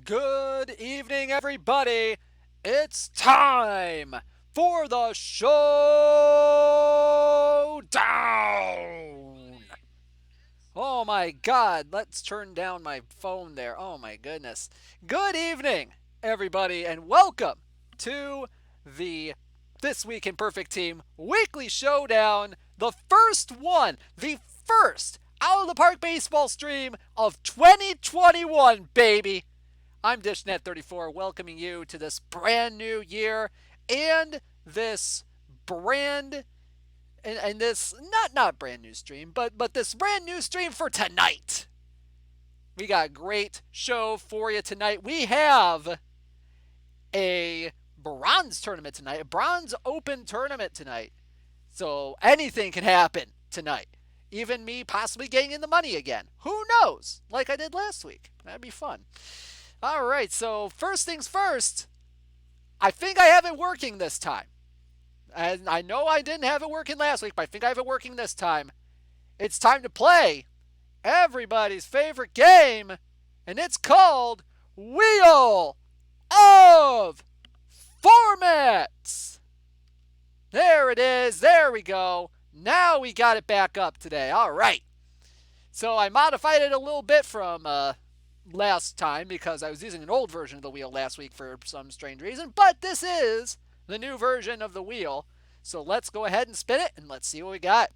Good evening, everybody. It's time for the Showdown. Oh my god, let's turn down my phone there. Oh my goodness. Good evening, everybody, and welcome to the This Week in Perfect Team Weekly Showdown, the first one, the first out of the park baseball stream of 2021, baby. I'm dishnet34, welcoming you to this brand new year and this brand and this not brand new stream, but this brand new stream for tonight. We got a great show for you tonight. We have a bronze tournament tonight, a bronze open tournament tonight. So anything can happen tonight. Even me possibly getting in the money again. Who knows? Like I did last week. That'd be fun. All right, so first things first, I think I have it working this time. And I know I didn't have it working last week, but I think I have it working this time. It's time to play everybody's favorite game, and it's called Wheel of Formats. There it is. There we go. Now we got it back up today. All right. So I modified it a little bit from last time because I was using an old version of the wheel last week for some strange reason, but this is the new version of the wheel. So let's go ahead and spin it and let's see what we got.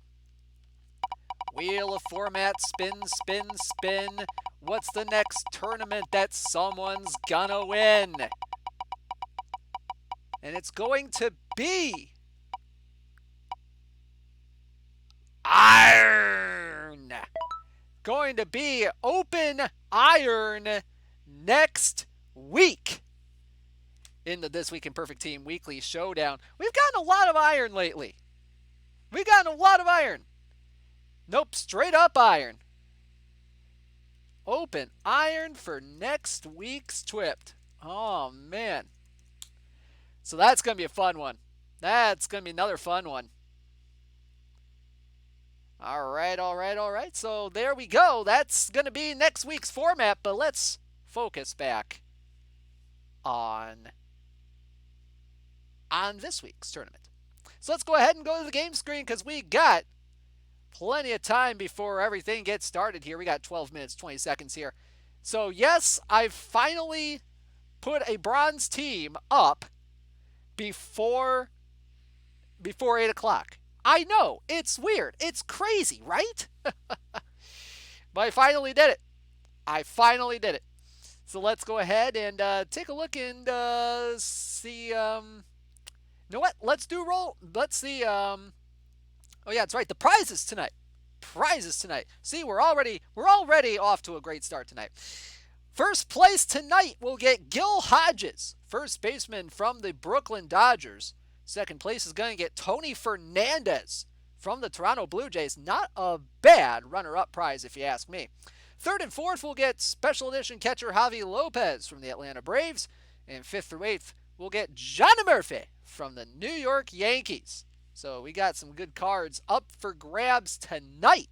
Wheel of Format, spin, spin, spin. What's the next tournament that someone's gonna win? And it's going to be Iron. Going to be Open Iron next week in the This Week in Perfect Team Weekly Showdown. We've gotten a lot of iron lately. We've gotten a lot of iron. Nope, straight up iron. Open Iron for next week's TWIPT. Oh, man. So that's going to be a fun one. That's going to be another fun one. All right. So there we go. That's going to be next week's format, but let's focus back on this week's tournament. So let's go ahead and go to the game screen because we got plenty of time before everything gets started here. We got 12 minutes, 20 seconds here. So yes, I've finally put a bronze team up before 8 o'clock. I know, it's weird. It's crazy, right? But I finally did it. So let's go ahead and take a look and see. You know what? Let's do roll. Let's see. Oh yeah, that's right. The prizes tonight. See, we're already off to a great start tonight. First place tonight will get Gil Hodges, first baseman from the Brooklyn Dodgers. Second place is going to get Tony Fernandez from the Toronto Blue Jays. Not a bad runner-up prize, if you ask me. Third and fourth will get Special Edition catcher Javi Lopez from the Atlanta Braves. And fifth through eighth will get Johnny Murphy from the New York Yankees. So we got some good cards up for grabs tonight.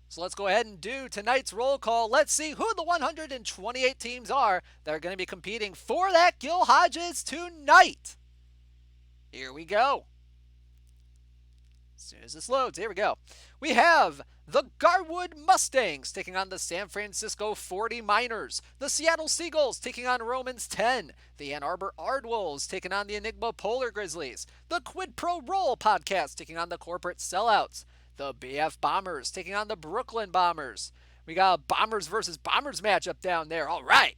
So let's go ahead and do tonight's roll call. Let's see who the 128 teams are that are going to be competing for that Gil Hodges tonight. Here we go. As soon as this loads, here we go. We have the Garwood Mustangs taking on the San Francisco 40 Miners. The Seattle Seagulls taking on Romans 10. The Ann Arbor Ardwolves taking on the Enigma Polar Grizzlies. The Quid Pro Roll Podcast taking on the Corporate Sellouts. The BF Bombers taking on the Brooklyn Bombers. We got a Bombers versus Bombers matchup down there. All right.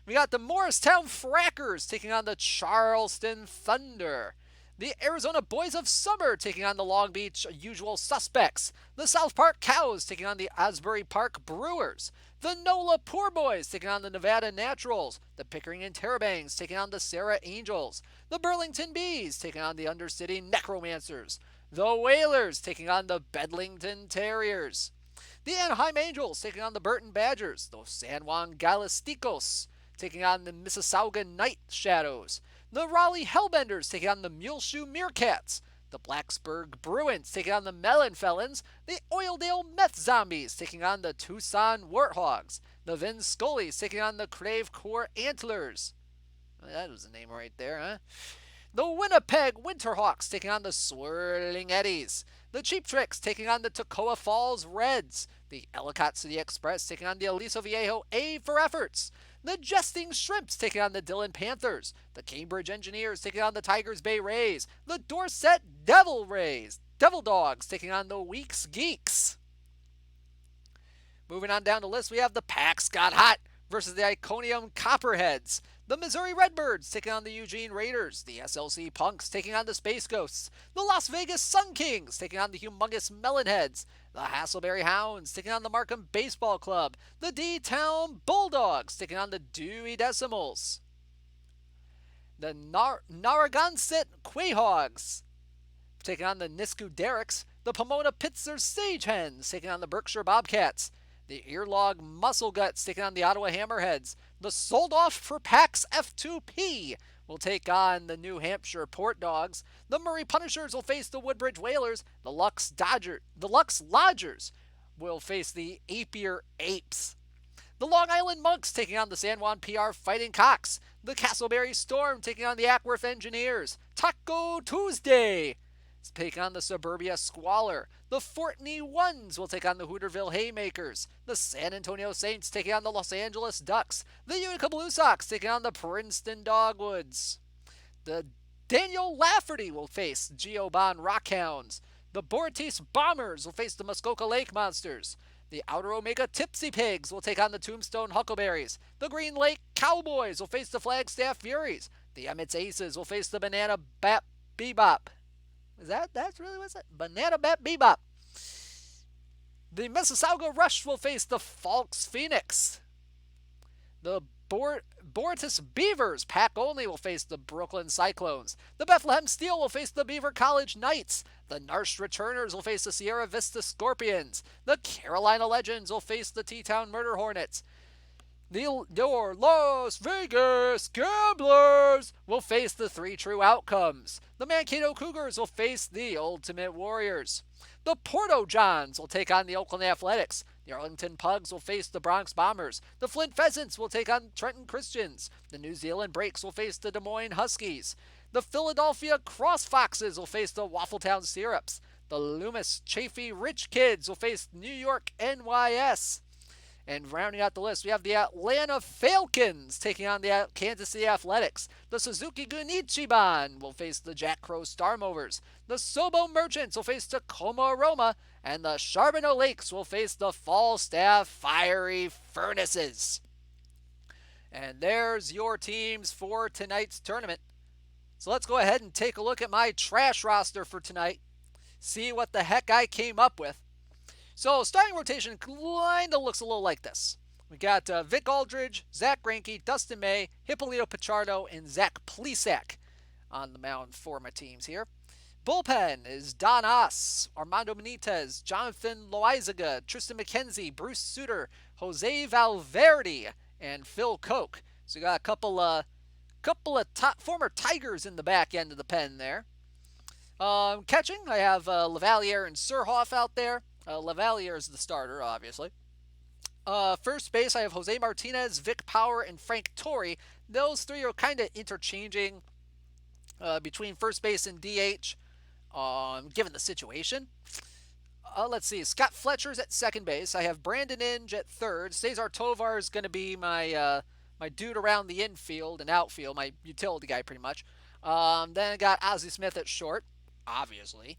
We got the Morristown Frackers taking on the Charleston Thunder. The Arizona Boys of Summer taking on the Long Beach Usual Suspects. The South Park Cows taking on the Asbury Park Brewers. The NOLA Poor Boys taking on the Nevada Naturals. The Pickering and Terrabangs taking on the Sarah Angels. The Burlington Bees taking on the Undercity Necromancers. The Whalers taking on the Bedlington Terriers. The Anaheim Angels taking on the Burton Badgers. The San Juan Galacticos taking on the Mississauga Night Shadows. The Raleigh Hellbenders taking on the Muleshoe Meerkats. The Blacksburg Bruins taking on the Melon Felons. The Oildale Meth Zombies taking on the Tucson Warthogs. The Vin Scullies taking on the Crave Core Antlers. That was a name right there, huh? The Winnipeg Winterhawks taking on the Swirling Eddies. The Cheap Tricks taking on the Toccoa Falls Reds. The Ellicott City Express taking on the Aliso Viejo A for Efforts. The Jesting Shrimps taking on the Dillon Panthers. The Cambridge Engineers taking on the Tigers Bay Rays. The Dorset Devil Dogs taking on the Weeks Geeks. Moving on down the list, we have the Pax Got Hot versus the Iconium Copperheads. The Missouri Redbirds taking on the Eugene Raiders. The SLC Punks taking on the Space Ghosts. The Las Vegas Sun Kings taking on the Humongous Melonheads. The Hasselberry Hounds taking on the Markham Baseball Club. The D-Town Bulldogs taking on the Dewey Decimals. The Narragansett Quayhogs taking on the Nisku Derricks. The Pomona Pitzer Sage Hens taking on the Berkshire Bobcats. The Earlog Muscle Guts taking on the Ottawa Hammerheads. The Sold Off for Pax F2P will take on the New Hampshire Port Dogs. The Murray Punishers will face the Woodbridge Whalers. The Lux Lodgers will face the Apier Apes. The Long Island Monks taking on the San Juan PR Fighting Cocks. The Castleberry Storm taking on the Ackworth Engineers. Taco Tuesday take on the Suburbia Squalor. The Fortney Ones will take on the Hooterville Haymakers. The San Antonio Saints taking on the Los Angeles Ducks. The Utica Blue Sox taking on the Princeton Dogwoods. The Daniel Lafferty will face Geobon Rockhounds. The Bortis Bombers will face the Muskoka Lake Monsters. The Outer Omega Tipsy Pigs will take on the Tombstone Huckleberries. The Green Lake Cowboys will face the Flagstaff Furies. The Emmets Aces will face the Banana Bat Bebop. That's really what's it? Banana Bat Bebop. The Mississauga Rush will face the Falks Phoenix. The Bortis Beavers, pack only, will face the Brooklyn Cyclones. The Bethlehem Steel will face the Beaver College Knights. The Narsh Returners will face the Sierra Vista Scorpions. The Carolina Legends will face the T-Town Murder Hornets. Your Las Vegas Gamblers will face the Three True Outcomes. The Mankato Cougars will face the Ultimate Warriors. The Porto Johns will take on the Oakland Athletics. The Arlington Pugs will face the Bronx Bombers. The Flint Pheasants will take on Trenton Christians. The New Zealand Breaks will face the Des Moines Huskies. The Philadelphia Cross Foxes will face the Waffletown Syrups. The Loomis Chafee Rich Kids will face New York NYS. And rounding out the list, we have the Atlanta Falcons taking on the Kansas City Athletics. The Suzuki Gunichiban will face the Jack Crow Starmovers. The Sobo Merchants will face Tacoma Aroma. And the Charbonneau Lakes will face the Falstaff Fiery Furnaces. And there's your teams for tonight's tournament. So let's go ahead and take a look at my trash roster for tonight. See what the heck I came up with. So, starting rotation kind of looks a little like this. We got Vic Aldridge, Zach Greinke, Dustin May, Hippolito Pichardo, and Zach Plesac on the mound for my teams here. Bullpen is Don Oss, Armando Benitez, Jonathan Loizaga, Tristan McKenzie, Bruce Suter, Jose Valverde, and Phil Koch. So we got a couple of former Tigers in the back end of the pen there. Catching, I have Lavalier and Surhoff out there. Lavalier is the starter, obviously. First base, I have Jose Martinez, Vic Power, and Frank Torrey. Those three are kind of interchanging between first base and DH, given the situation. Let's see. Scott Fletcher's at second base. I have Brandon Inge at third. Cesar Tovar is going to be my dude around the infield and outfield, my utility guy pretty much. Then I got Ozzie Smith at short, obviously.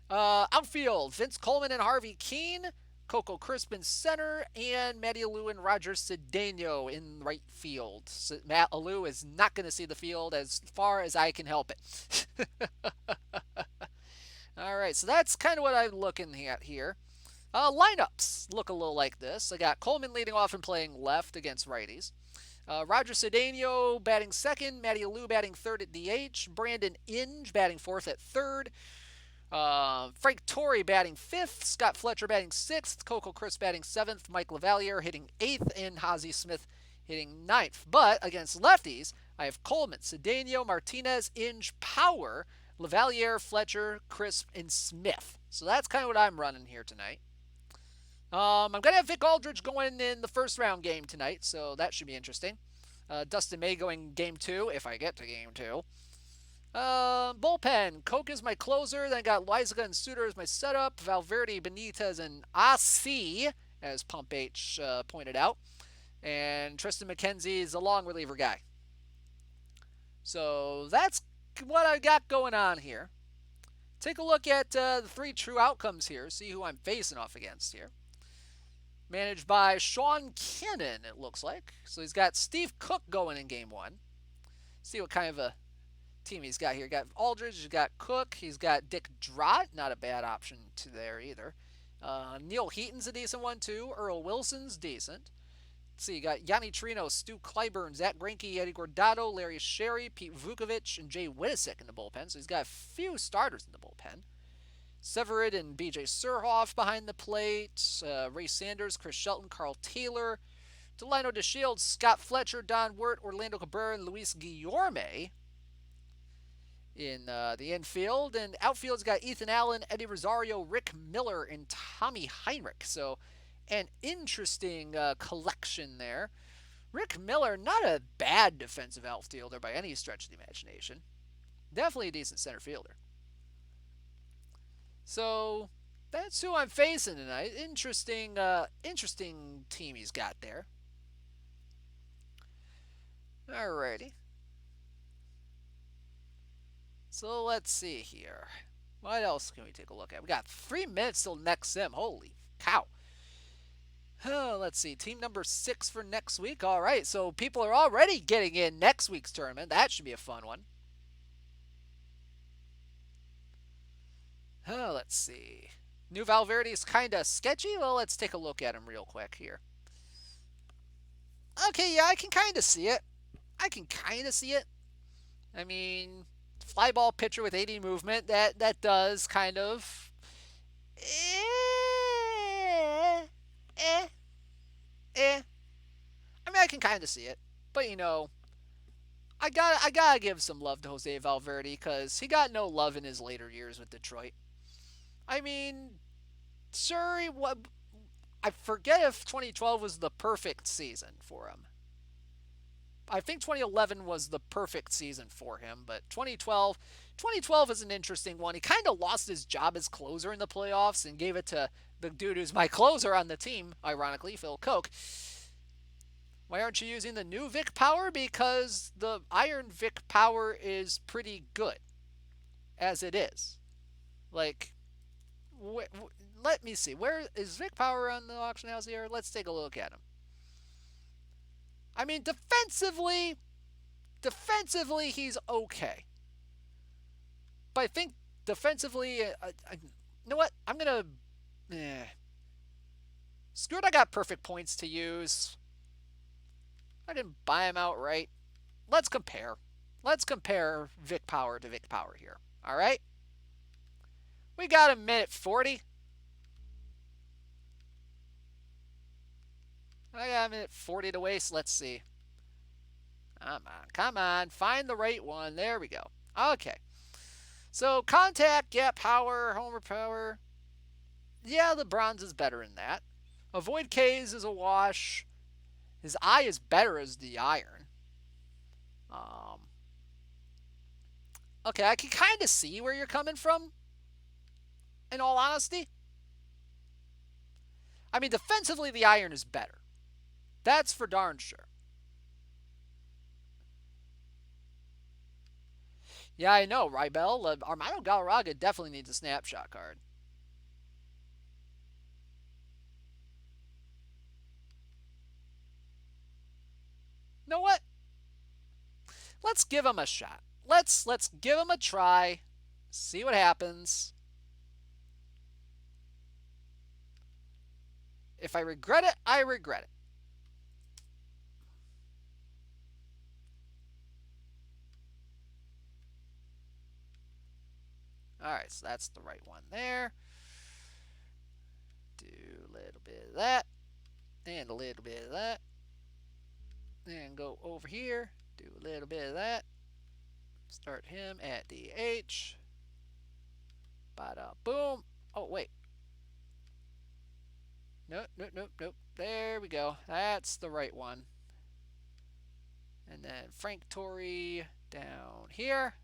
Outfield, Vince Coleman and Harvey Keene, Coco Crispin center, and Matty Alou and Roger Cedeno in right field. So Matt Alou is not going to see the field as far as I can help it. All right, so that's kind of what I'm looking at here. Lineups look a little like this. I got Coleman leading off and playing left against righties. Roger Cedeno batting second, Matty Alou batting third at DH, Brandon Inge batting fourth at third, Frank Torrey batting fifth, Scott Fletcher batting sixth, Coco Crisp batting seventh, Mike Lavalier hitting eighth, and Ozzie Smith hitting ninth. But against lefties, I have Coleman, Cedeno, Martinez, Inge, Power, Lavalier, Fletcher, Crisp, and Smith. So that's kind of what I'm running here tonight. I'm going to have Vic Aldridge going in the first round game tonight, so that should be interesting. Dustin May going game 2, if I get to game 2. Bullpen. Coke is my closer. Then I got Lysiga and Suter as my setup. Valverde, Benitez, and AC, as Pump H pointed out. And Tristan McKenzie is a long reliever guy. So that's what I got going on here. Take a look at the 3 true outcomes here. See who I'm facing off against here. Managed by Sean Cannon, it looks like. So he's got Steve Cook going in game 1. See what kind of a team he's got here. He's got Aldridge, he's got Cook, he's got Dick Drott, not a bad option to there either. Neil Heaton's a decent one too. Earl Wilson's decent. Let's see, you got Yanni Trino, Stu Clyburn, Zach Greinke, Eddie Guardado, Larry Sherry, Pete Vukovic, and Jay Wittisick in the bullpen. So he's got a few starters in the bullpen. Severid and B.J. Surhoff behind the plate. Ray Sanders, Chris Shelton, Carl Taylor, Delino DeShields, Scott Fletcher, Don Wirt, Orlando Cabrera, and Luis Guillorme in the infield. And outfield's got Ethan Allen, Eddie Rosario, Rick Miller, and Tommy Heinrich. So an interesting collection there. Rick Miller, not a bad defensive outfielder by any stretch of the imagination. Definitely a decent center fielder. So that's who I'm facing tonight. Interesting team he's got there. Alrighty. So let's see here. What else can we take a look at? We got 3 minutes till next sim. Holy cow. Let's see. Team number 6 for next week. All right. So people are already getting in next week's tournament. That should be a fun one. Let's see. New Valverde is kind of sketchy. Well, let's take a look at him real quick here. Okay, yeah, I can kind of see it. I mean, fly ball pitcher with 80 movement. That does kind of. I mean, I can kind of see it, but you know, I gotta give some love to Jose Valverde because he got no love in his later years with Detroit. I mean, sure, I forget if 2012 was the perfect season for him. I think 2011 was the perfect season for him, but 2012 is an interesting one. He kind of lost his job as closer in the playoffs and gave it to the dude who's my closer on the team, ironically, Phil Koch. Why aren't you using the new Vic Power? Because the Iron Vic Power is pretty good, as it is. Like, let me see. Where is Vic Power on the auction house here? Let's take a look at him. I mean, defensively, he's okay. But I think defensively, you know what? I'm going to... Screw it, I got perfect points to use. I didn't buy him outright. Let's compare. Let's compare Vic Power to Vic Power here. All right? We got a minute 40. I got a minute 40 to waste. Let's see. Come on. Find the right one. There we go. Okay. So, contact, yeah, power, homer power. Yeah, the bronze is better in that. Avoid K's is a wash. His eye is better as the iron. Okay, I can kind of see where you're coming from, in all honesty. I mean, defensively, the iron is better. That's for darn sure. Yeah, I know, Rybel. Armando Galarraga definitely needs a snapshot card. You know what? Let's give him a shot. Let's give him a try. See what happens. If I regret it, I regret it. Alright, so that's the right one there. Do a little bit of that. And a little bit of that. And go over here. Do a little bit of that. Start him at DH. Bada boom. Oh, wait. Nope, nope, nope, nope. There we go. That's the right one. And then Frank Torrey down here.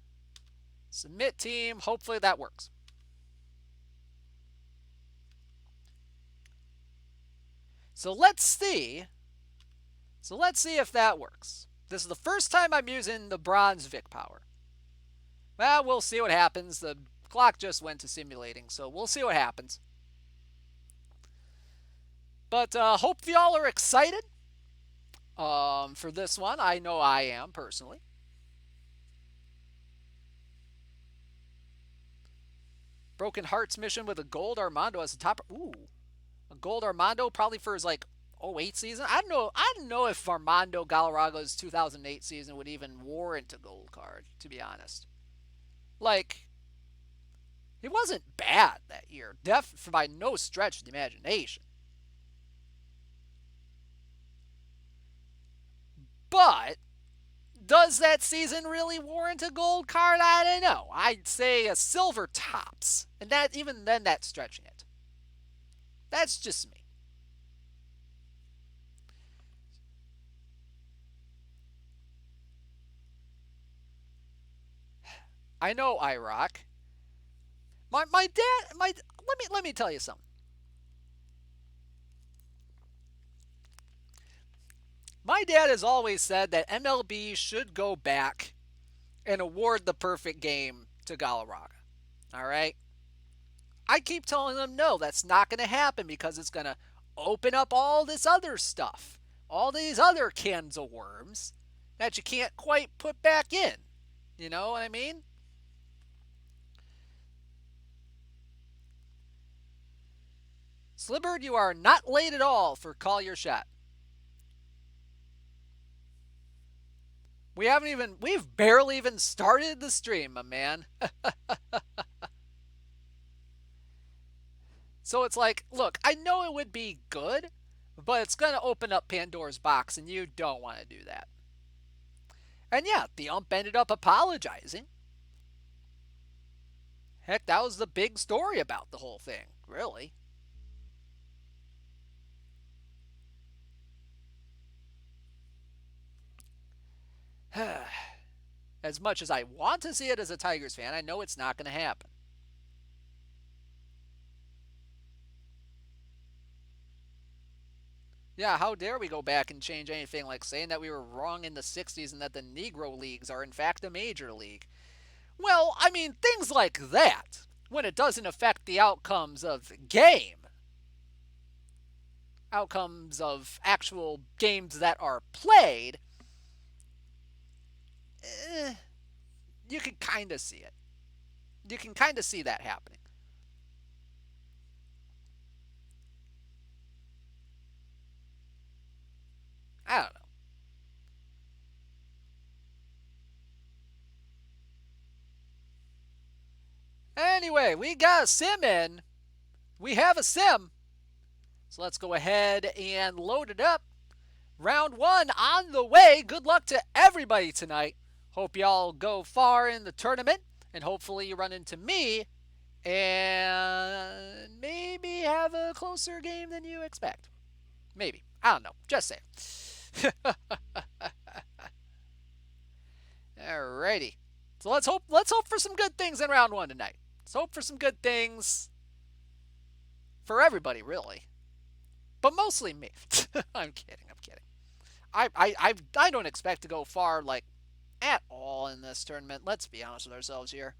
Submit team. Hopefully that works. So let's see. Let's see if that works. This is the first time I'm using the bronze Vic power. Well, we'll see what happens. The clock just went to simulating, so we'll see what happens. But hope y'all are excited for this one. I know I am, personally. Broken Hearts mission with a gold Armando as a top. Ooh. A gold Armando probably for his, like, 08 season. I don't know if Armando Galarraga's 2008 season would even warrant a gold card, to be honest. Like, he wasn't bad that year. By no stretch of the imagination. But does that season really warrant a gold card? I don't know. I'd say a silver tops. And that even then that's stretching it. That's just me. I know IROC. My dad let me tell you something. My dad has always said that MLB should go back and award the perfect game to Galarraga. All right? I keep telling them no, that's not going to happen because it's going to open up all this other stuff. All these other cans of worms that you can't quite put back in. You know what I mean? Slibbard, you are not late at all for Call Your Shot. We've barely even started the stream, my man. So it's like, look, I know it would be good, but it's going to open up Pandora's box, and you don't want to do that. And yeah, the ump ended up apologizing. Heck, that was the big story about the whole thing, really. As much as I want to see it as a Tigers fan, I know it's not going to happen. Yeah, how dare we go back and change anything, like saying that we were wrong in the 60s and that the Negro Leagues are in fact a major league. Well, I mean, things like that, when it doesn't affect the outcomes of the game, outcomes of actual games that are played, you can kind of see it. You can kind of see that happening. I don't know. Anyway, we got a sim in. We have a sim. So let's go ahead and load it up. Round one on the way. Good luck to everybody tonight. Hope y'all go far in the tournament. And hopefully you run into me and maybe have a closer game than you expect. Maybe. I don't know. Just saying. Alrighty. So let's hope for some good things in round one tonight. Let's hope for some good things for everybody, really. But mostly me. I'm kidding. I don't expect to go far, like, at all in this tournament. Let's be honest with ourselves here.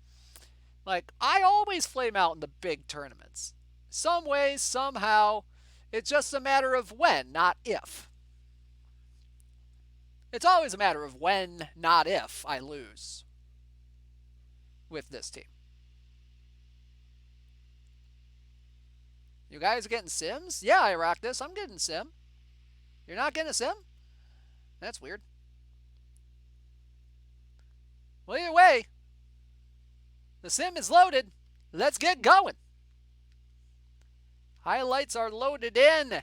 Like, I always flame out in the big tournaments. Some way, somehow. It's just a matter of when, not if. It's always a matter of when, not if, I lose with this team. You guys are getting sims? Yeah, I rock this. I'm getting sim. You're not getting a sim? That's weird. Well, either way, the sim is loaded. Let's get going. Highlights are loaded in.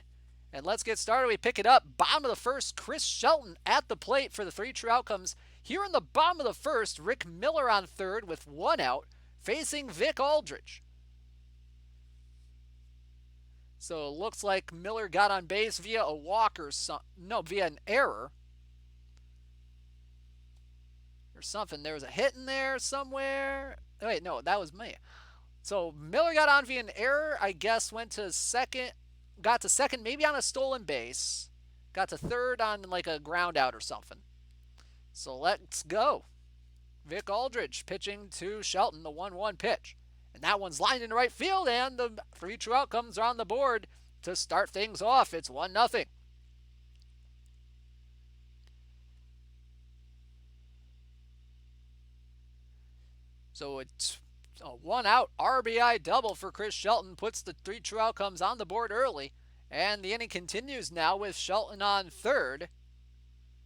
And let's get started. We pick it up. Bottom of the first, Chris Shelton at the plate for the 3 true outcomes. Here in the bottom of the first, Rick Miller on third with 1 out, facing Vic Aldridge. So it looks like Miller got on base via a walk or via an error or something. There was a hit in there somewhere. Wait, no, that was me. So Miller got on via an error, I guess, went to second, got to second maybe on a stolen base, got to third on like a ground out or something. So let's go. Vic Aldridge pitching to Shelton, the 1-1 pitch. And that one's lined into right field, and the 3 true outcomes are on the board to start things off. It's 1-0. So it's a 1-out RBI double for Chris Shelton, puts the 3 true outcomes on the board early. And the inning continues now with Shelton on third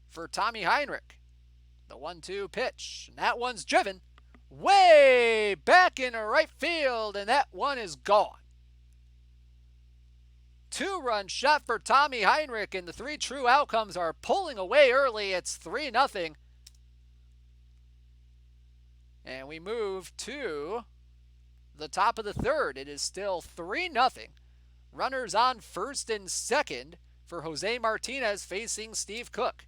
for Tommy Heinrich. The 1-2 pitch, and that one's driven way back in right field, and that one is gone. 2-run shot for Tommy Heinrich, and the 3 true outcomes are pulling away early. It's 3-0. And we move to the top of the third. It is still 3-0. Runners on first and second for Jose Martinez facing Steve Cook.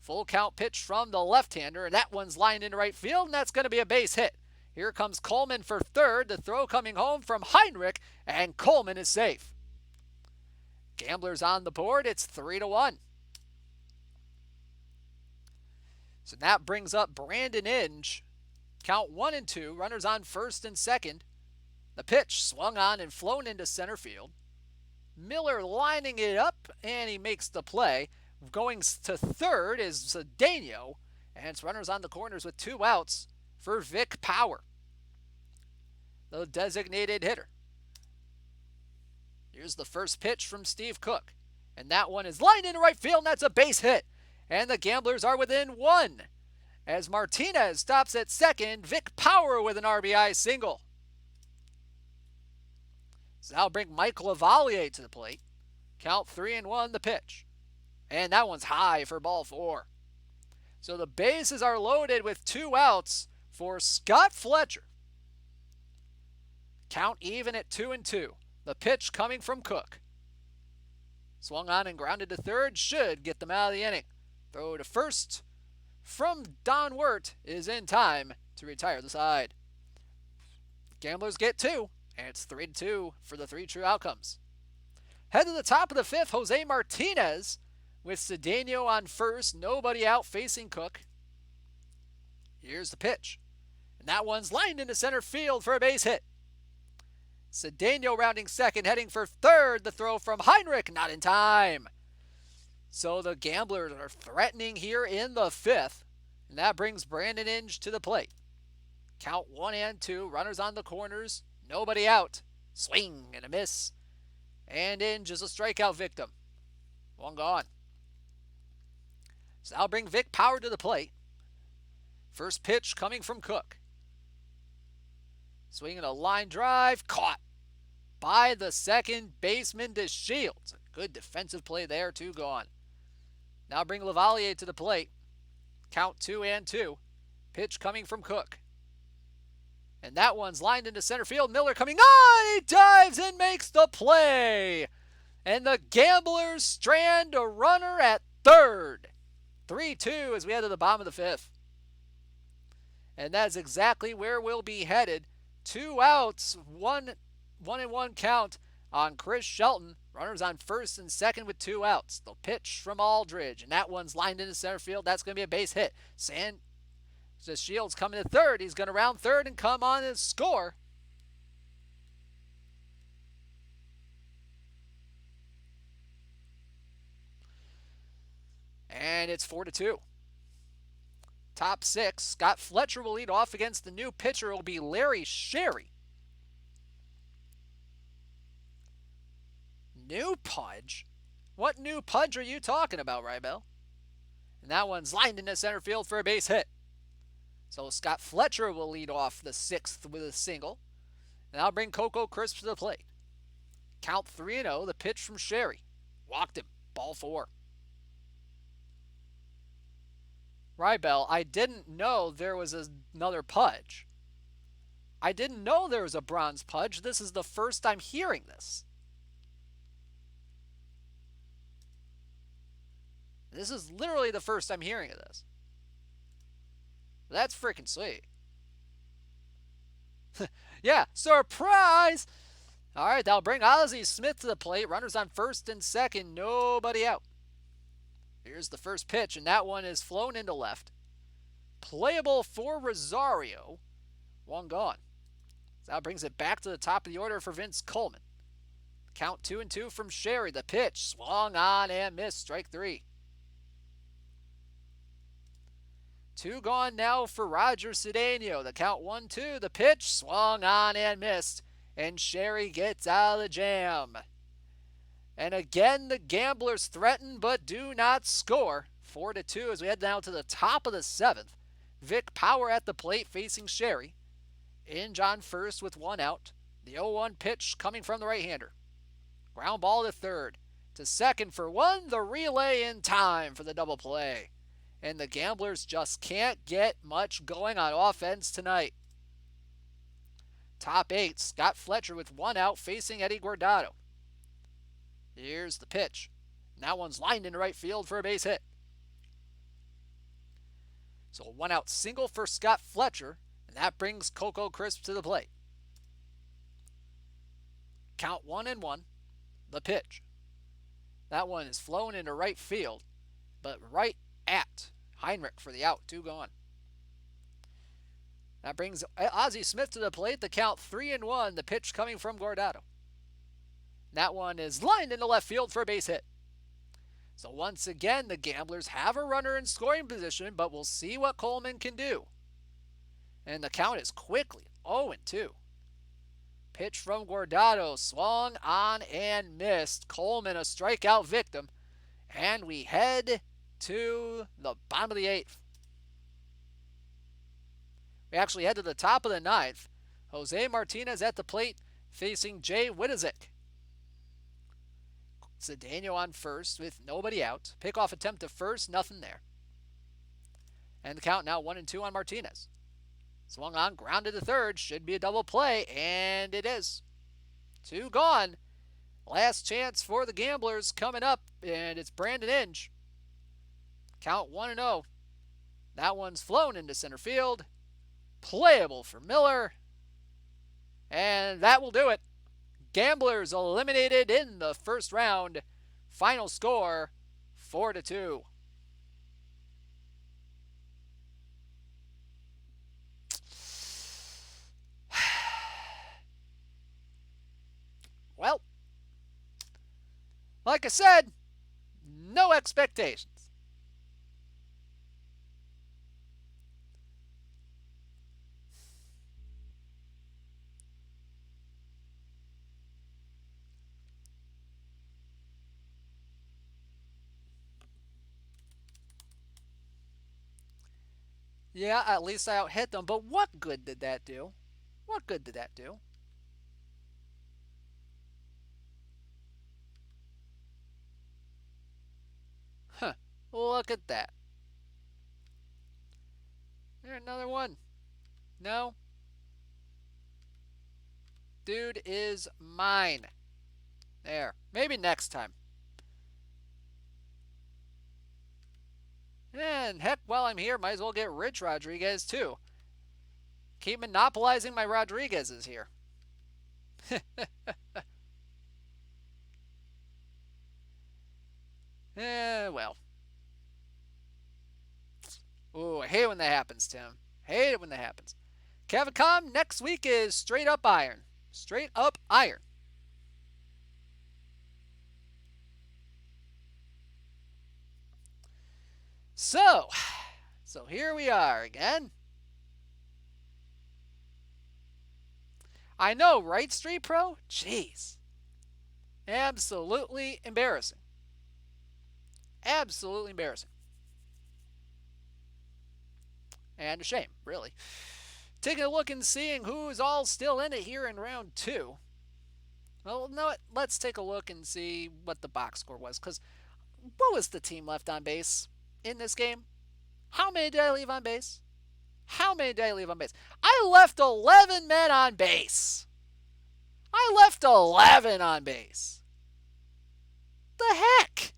Full count pitch from the left-hander, and that one's lined into right field, and that's going to be a base hit. Here comes Coleman for third. The throw coming home from Heinrich, and Coleman is safe. Gamblers on the board. It's 3-1. So that brings up Brandon Inge. Count 1-2. Runners on first and second. The pitch swung on and flown into center field. Miller lining it up, and he makes the play. Going to third is Cedeno, and it's runners on the corners with 2 outs for Vic Power, the designated hitter. Here's the first pitch from Steve Cook, and that one is lined into right field, and that's a base hit. And the Gamblers are within 1. As Martinez stops at second, Vic Power with an RBI single. So that'll bring Mike Lavalier to the plate. Count 3-1 the pitch. And that one's high for ball 4. So the bases are loaded with 2 outs for Scott Fletcher. Count even at 2-2. The pitch coming from Cook. Swung on and grounded to third. Should get them out of the inning. Throw to first from Don Wirt is in time to retire the side. Gamblers get 2. And it's 3-2 for the 3 true outcomes. Head to the top of the 5th. Jose Martinez with Cedeno on first, nobody out facing Cook. Here's the pitch. And that one's lined into center field for a base hit. Cedeno rounding second, heading for third. The throw from Heinrich, not in time. So the Gamblers are threatening here in the 5th. And that brings Brandon Inge to the plate. Count 1-2, runners on the corners, nobody out. Swing and a miss. And Inge is a strikeout victim. 1 gone. So that'll bring Vic Power to the plate. First pitch coming from Cook. Swinging a line drive. Caught by the second baseman DeShields. A good defensive play there. 2 gone. Now bring Lavalier to the plate. Count 2-2. Pitch coming from Cook. And that one's lined into center field. Miller coming on. He dives and makes the play. And the Gamblers strand a runner at third. 3-2 as we head to the bottom of the 5th. And that's exactly where we'll be headed. 2 outs, 1-1 count on Chris Shelton. Runners on first and second with 2 outs. The pitch from Aldridge, and that one's lined into center field. That's going to be a base hit. DeShields coming to third. He's going to round third and come on and score. And it's 4-2. Top 6. Scott Fletcher will lead off against the new pitcher. It will be Larry Sherry. New Pudge? What new Pudge are you talking about, Rybel? And that one's lined into center field for a base hit. So Scott Fletcher will lead off the 6th with a single. And I'll bring Coco Crisp to the plate. Count 3-0. The pitch from Sherry. Walked him. Ball 4. Rybel, I didn't know there was another Pudge. I didn't know there was a bronze Pudge. This is the first I'm hearing this. This is literally the first I'm hearing of this. That's freaking sweet. Yeah, surprise! All right, that'll bring Ozzie Smith to the plate. Runners on first and second, nobody out. Here's the first pitch, and that one is flown into left. Playable for Rosario. One gone. So that brings it back to the top of the order for Vince Coleman. Count 2-2 from Sherry. The pitch swung on and missed. Strike three. 2 gone now for Roger Cedeno. The count 1-2. The pitch swung on and missed. And Sherry gets out of the jam. And again, the Gamblers threaten but do not score. 4-2 as we head down to the top of the 7th. Vic Power at the plate facing Sherry. In John first with 1 out. The 0-1 pitch coming from the right-hander. Ground ball to third. To second for 1. The relay in time for the double play. And the Gamblers just can't get much going on offense tonight. Top 8, Scott Fletcher with 1 out facing Eddie Guardado. Here's the pitch. And that one's lined into right field for a base hit. So a 1 out single for Scott Fletcher, and that brings Coco Crisp to the plate. Count 1-1. The pitch. That one is flown into right field, but right at Heinrich for the out. 2 gone. That brings Ozzie Smith to the plate. The count 3-1. The pitch coming from Guardado. That one is lined into left field for a base hit. So once again, the Gamblers have a runner in scoring position, but we'll see what Coleman can do. And the count is quickly 0-2. Pitch from Guardado, swung on and missed. Coleman a strikeout victim. And we head to the bottom of the 8th. We actually head to the top of the 9th. Jose Martinez at the plate facing Jay Wittizik. Cedeno on first with nobody out. Pickoff attempt to first, nothing there. And the count now 1-2 on Martinez. Swung on, grounded to third. Should be a double play, and it is. 2 gone. Last chance for the Gamblers coming up, and it's Brandon Inge. Count 1-0. That one's flown into center field. Playable for Miller. And that will do it. Gamblers eliminated in the first round. Final score 4-2. Well, like I said, no expectations. Yeah, at least I out-hit them, but what good did that do? What good did that do? Huh, look at that. There, another one. No. Dude is mine. There, maybe next time. And heck, while I'm here, might as well get Rich Rodriguez too. Keep monopolizing my Rodriguez's here. Well. Ooh, I hate when that happens, Tim. Hate it when that happens. Cavicom, next week is Straight Up Iron. Straight Up Iron. So here we are again. I know, right, Street Pro? Jeez. Absolutely embarrassing. Absolutely embarrassing. And a shame, really. Taking a look and seeing who's all still in it here in round 2. Well, you know what? Let's take a look and see what the box score was. Because what was the team left on base in this game? How many did I leave on base? How many did I leave on base? I left 11 men on base. I left 11 on base. The heck?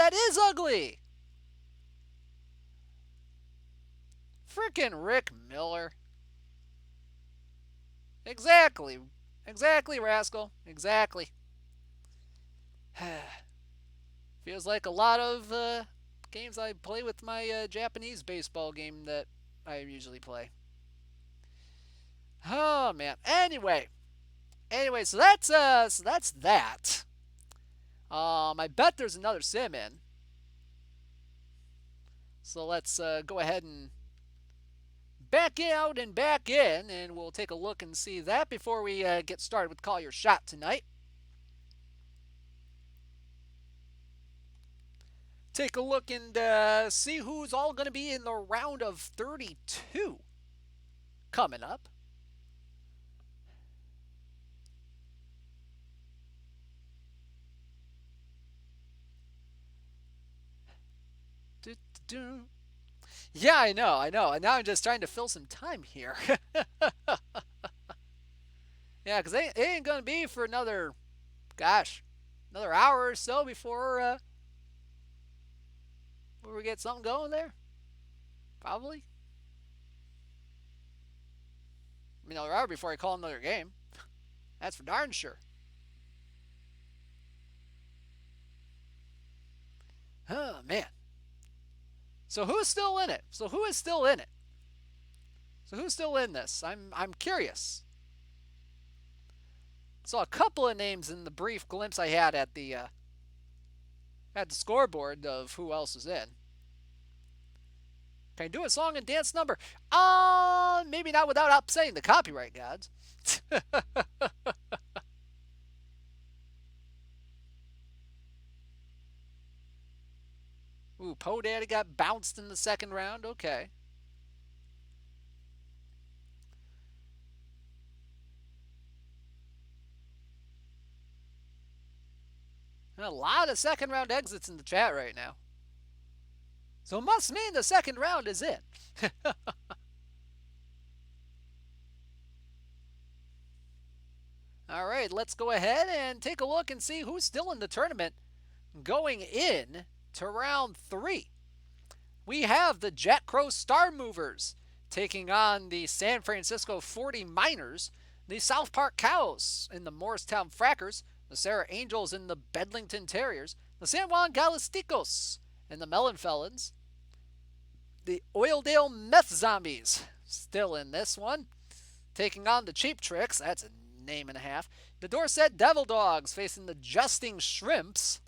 that is ugly. Frickin' Rick Miller. Exactly. Exactly, Rascal. Exactly. Feels like a lot of games I play with my Japanese baseball game that I usually play. Oh man. Anyway, so that's that. I bet there's another sim in. So let's go ahead and back out and back in, and we'll take a look and see that before we get started with Call Your Shot tonight. Take a look and see who's all going to be in the round of 32 coming up. Yeah, I know. And now I'm just trying to fill some time here. Yeah, because it ain't going to be for another hour or so before we get something going there. Probably. I mean, another hour before I call another game. That's for darn sure. Oh, man. So who's still in it? So who's still in this? I'm curious. Saw a couple of names in the brief glimpse I had at the scoreboard of who else is in. Can I do a song and dance number? Maybe not without upsetting the copyright gods. Ooh, Po Daddy got bounced in the second round. Okay. A lot of second round exits in the chat right now. So it must mean the second round is in. All right, let's go ahead and take a look and see who's still in the tournament going in to round 3. We have the Jet Crow Star Movers taking on the San Francisco 40 Miners, the South Park Cows and the Morristown Frackers, the Sarah Angels and the Bedlington Terriers, the San Juan Galacticos and the Melon Felons, the Oildale Meth Zombies, still in this one, taking on the Cheap Tricks, that's a name and a half, the Dorset Devil Dogs facing the Justing Shrimps,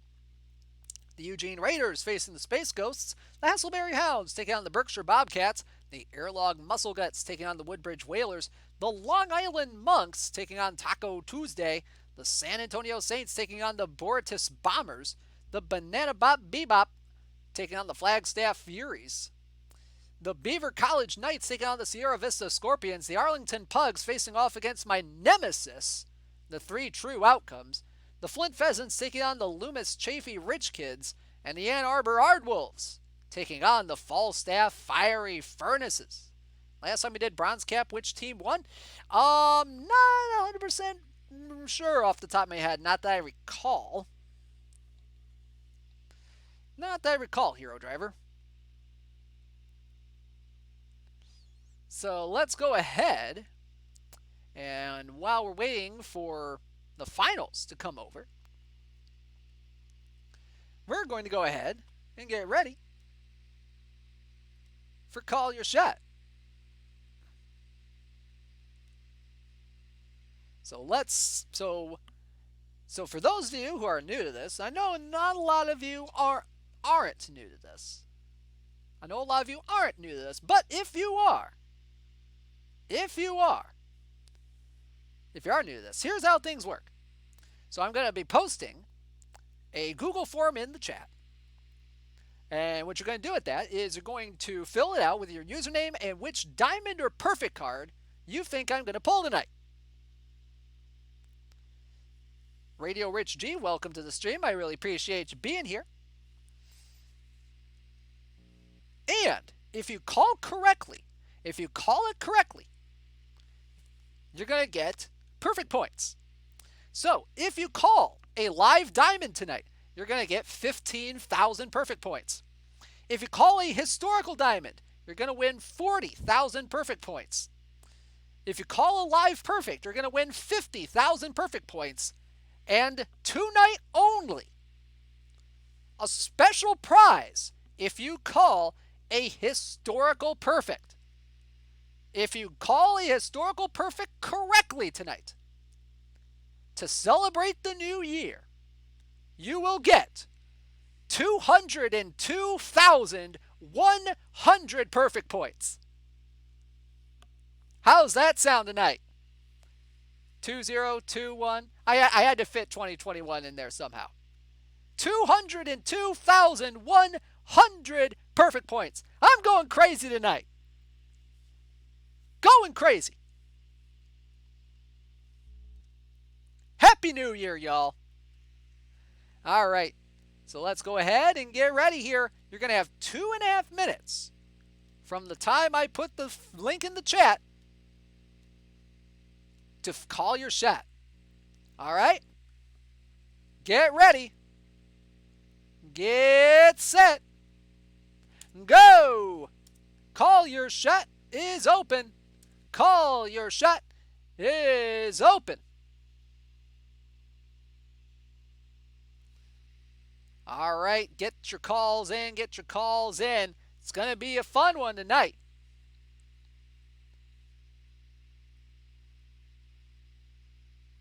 the Eugene Raiders facing the Space Ghosts, the Hasselberry Hounds taking on the Berkshire Bobcats, the Airlog Muscle Guts taking on the Woodbridge Whalers, the Long Island Monks taking on Taco Tuesday, the San Antonio Saints taking on the Boretis Bombers, the Banana Bop Bebop taking on the Flagstaff Furies, the Beaver College Knights taking on the Sierra Vista Scorpions, the Arlington Pugs facing off against my nemesis, the Three True Outcomes, the Flint Pheasants taking on the Loomis Chafee Rich Kids, and the Ann Arbor Ardwolves taking on the Falstaff Fiery Furnaces. Last time we did Bronze Cap, which team won? Not 100% sure off the top of my head. Not that I recall. Hero Driver. So let's go ahead, and while we're waiting for the finals to come over, we're going to go ahead and get ready for Call Your Shot. So for those of you who are new to this, I know not a lot of you aren't new to this. I know a lot of you aren't new to this, but if you are new to this, here's how things work. So I'm going to be posting a Google form in the chat. And what you're going to do with that is you're going to fill it out with your username and which diamond or perfect card you think I'm going to pull tonight. Radio Rich G, welcome to the stream. I really appreciate you being here. And if you call it correctly, you're going to get perfect points. So if you call a live diamond tonight, you're going to get 15,000 perfect points. If you call a historical diamond, you're going to win 40,000 perfect points. If you call a live perfect, you're going to win 50,000 perfect points. And tonight only, a special prize if you call a historical perfect. If you call a historical perfect correctly tonight, to celebrate the new year, you will get 202,100 perfect points. How's that sound tonight? 2021. I had to fit 2021 in there somehow. 202,100 perfect points. I'm going crazy tonight. Going crazy. Happy New Year, y'all. All right. So let's go ahead and get ready here. You're going to have 2.5 minutes from the time I put the link in the chat to call your shot. All right? Get ready. Get set. Go. Call your shot is open. Call your shot is open. All right, get your calls in, get your calls in. It's going to be a fun one tonight.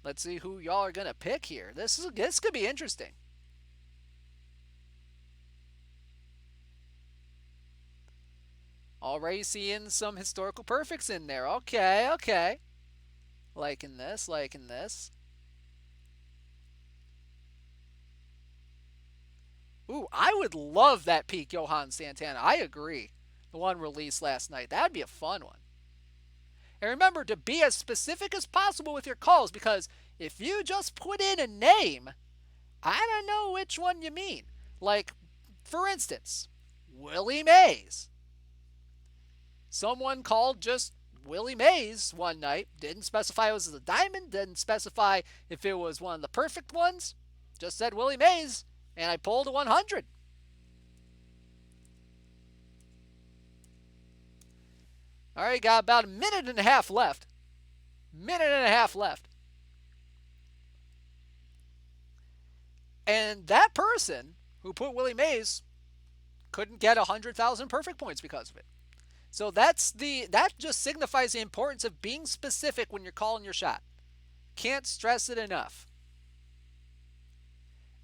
Let's see who y'all are going to pick here. This could be interesting. Already seeing some historical perfects in there. Okay, okay. Liking this, liking this. Ooh, I would love that peak Johan Santana. I agree. The one released last night. That'd be a fun one. And remember to be as specific as possible with your calls, because if you just put in a name, I don't know which one you mean. Like, for instance, Willie Mays. Someone called just Willie Mays one night. Didn't specify it was a diamond. Didn't specify if it was one of the perfect ones. Just said Willie Mays. And I pulled a 100. All right, got about a minute and a half left. Minute and a half left. And that person who put Willie Mays couldn't get 100,000 perfect points because of it. So that just signifies the importance of being specific when you're calling your shot. Can't stress it enough.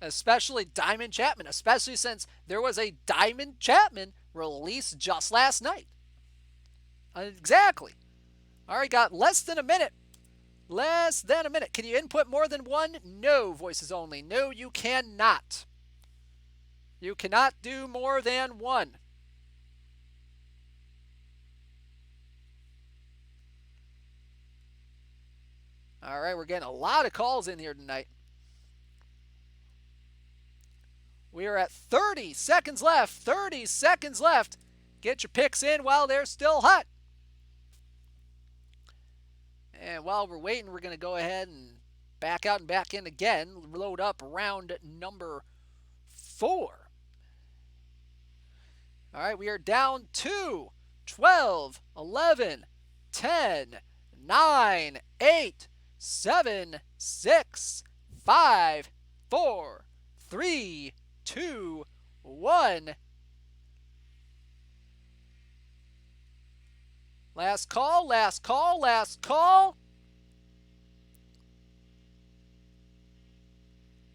Especially Diamond Chapman, especially since there was a Diamond Chapman released just last night. Exactly. All right, got less than a minute. Less than a minute. Can you input more than one? No, voices only. No, you cannot. You cannot do more than one. All right, we're getting a lot of calls in here tonight. We are at 30 seconds left. 30 seconds left. Get your picks in while they're still hot. And while we're waiting, we're going to go ahead and back out and back in again. Load up round number 4. All right, we are down to 12, 11, 10, 9, 8, 7, 6, 5, 4, 3, 2, 1. Last call, last call, last call.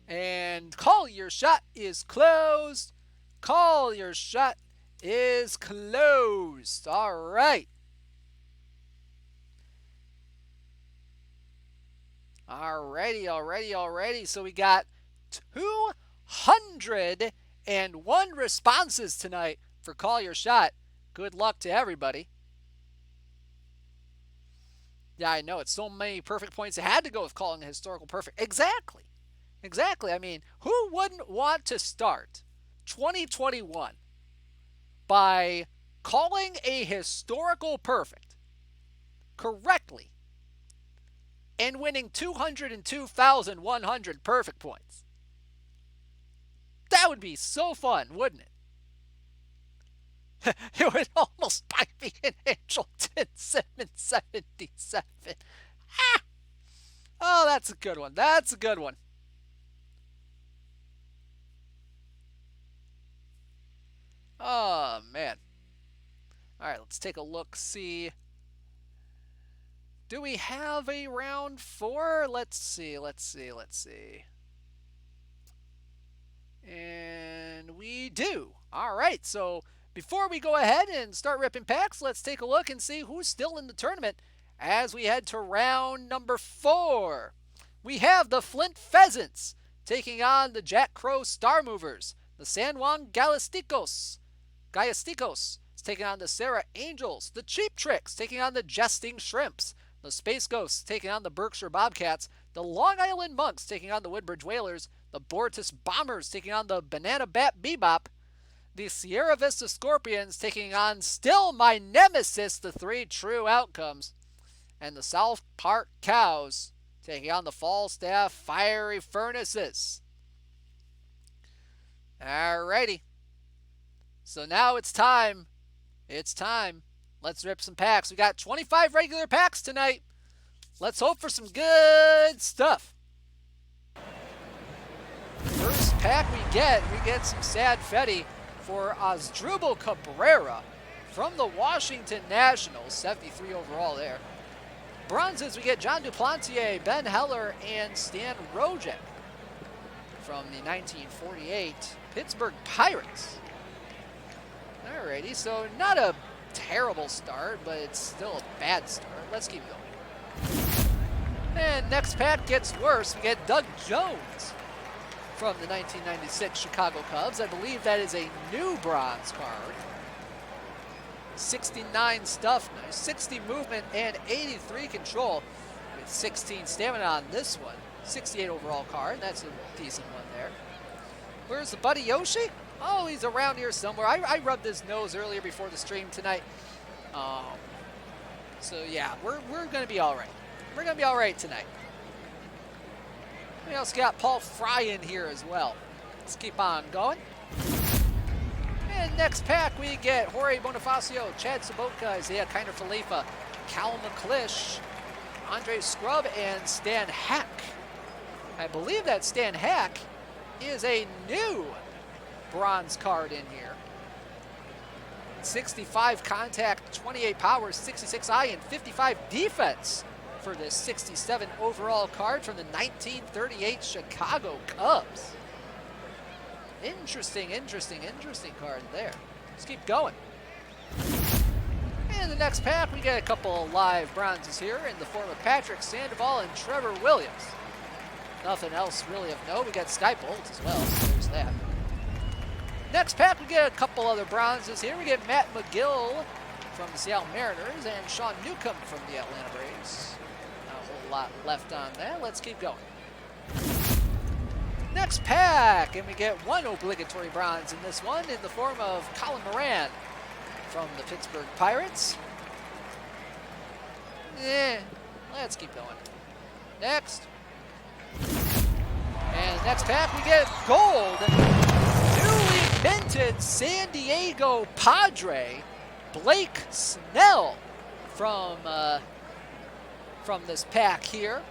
And call your shot is closed. Call your shot is closed. All right. Alrighty. So we got 201 responses tonight for Call Your Shot. Good luck to everybody. Yeah, I know. It's so many perfect points. It had to go with calling a historical perfect. Exactly. I mean, who wouldn't want to start 2021 by calling a historical perfect correctly and winning 202,100 perfect points? That would be so fun, wouldn't it? It would almost buy me an Angleton 777. Ah! Oh, that's a good one. That's a good one. Oh, man. All right, let's take a look, see. Do we have a round 4? Let's see. And we do. All right, so before we go ahead and start ripping packs, let's take a look and see who's still in the tournament as we head to round number 4. We have the Flint Pheasants taking on the Jack Crow Star Movers. The San Juan Gallisticos is taking on the Sarah Angels. The Cheap Tricks taking on the Jesting Shrimps. The Space Ghosts taking on the Berkshire Bobcats. The Long Island Monks taking on the Woodbridge Whalers. The Bortus Bombers taking on the Banana Bat Bebop. The Sierra Vista Scorpions taking on still my nemesis, the 3 True Outcomes. And the South Park Cows taking on the Falstaff Fiery Furnaces. Alrighty. So now it's time. It's time. Let's rip some packs. We got 25 regular packs tonight. Let's hope for some good stuff. First pack we get some Sad Fetty for Asdrubal Cabrera from the Washington Nationals, 73 overall there. Bronzes, we get John Duplantier, Ben Heller, and Stan Rojek from the 1948 Pittsburgh Pirates. Alrighty, so not a terrible start, but it's still a bad start. Let's keep going. And next pack gets worse. We get Doug Jones from the 1996 Chicago Cubs. I believe that is a new bronze card. 69 stuff, 60 movement, and 83 control with 16 stamina on this one. 68 overall card. That's a decent one there. Where's the Buddy Yoshi? Oh, he's around here somewhere. I rubbed his nose earlier before the stream tonight. So yeah, we're going to be all right. We're going to be all right tonight. We also got Paul Fry in here as well. Let's keep on going. And next pack we get Jorge Bonifacio, Chad Sobotka, Isaiah Kiner Falefa, Cal McClish, Andre Scrub, and Stan Hack. I believe that Stan Hack is a new bronze card in here. 65 contact, 28 power, 66 eye, and 55 defense for this 67 overall card from the 1938 Chicago Cubs. Interesting card there. Let's keep going. And the next pack, we get a couple of live bronzes here in the form of Patrick Sandoval and Trevor Williams. Nothing else really of note. We got Sky Bolt as well, so there's that. Next pack, we get a couple other bronzes here. We get Matt McGill from the Seattle Mariners and Sean Newcomb from the Atlanta Braves. Not a whole lot left on that. Let's keep going. Next pack, and we get one obligatory bronze in this one in the form of Colin Moran from the Pittsburgh Pirates. Let's keep going. Next. And next pack, we get gold. Newly minted San Diego Padre, Blake Snell from this pack here.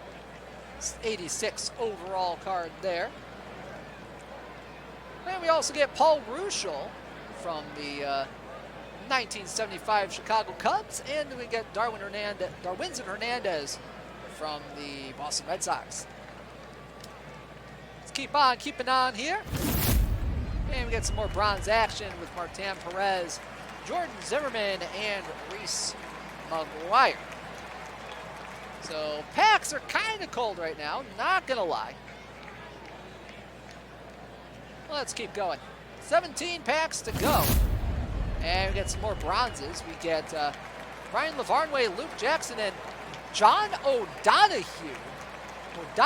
86 overall card there. And we also get Paul Ruschel from the 1975 Chicago Cubs, and we get Darwinzon Hernandez from the Boston Red Sox. Let's keep on keeping on here. And we get some more bronze action with Martin Perez, Jordan Zimmerman, and Reese McGuire. So packs are kind of cold right now, not gonna lie. Let's keep going. 17 packs to go. And we get some more bronzes. We get Brian Lavarnway, Luke Jackson, and John O'Donoghue from the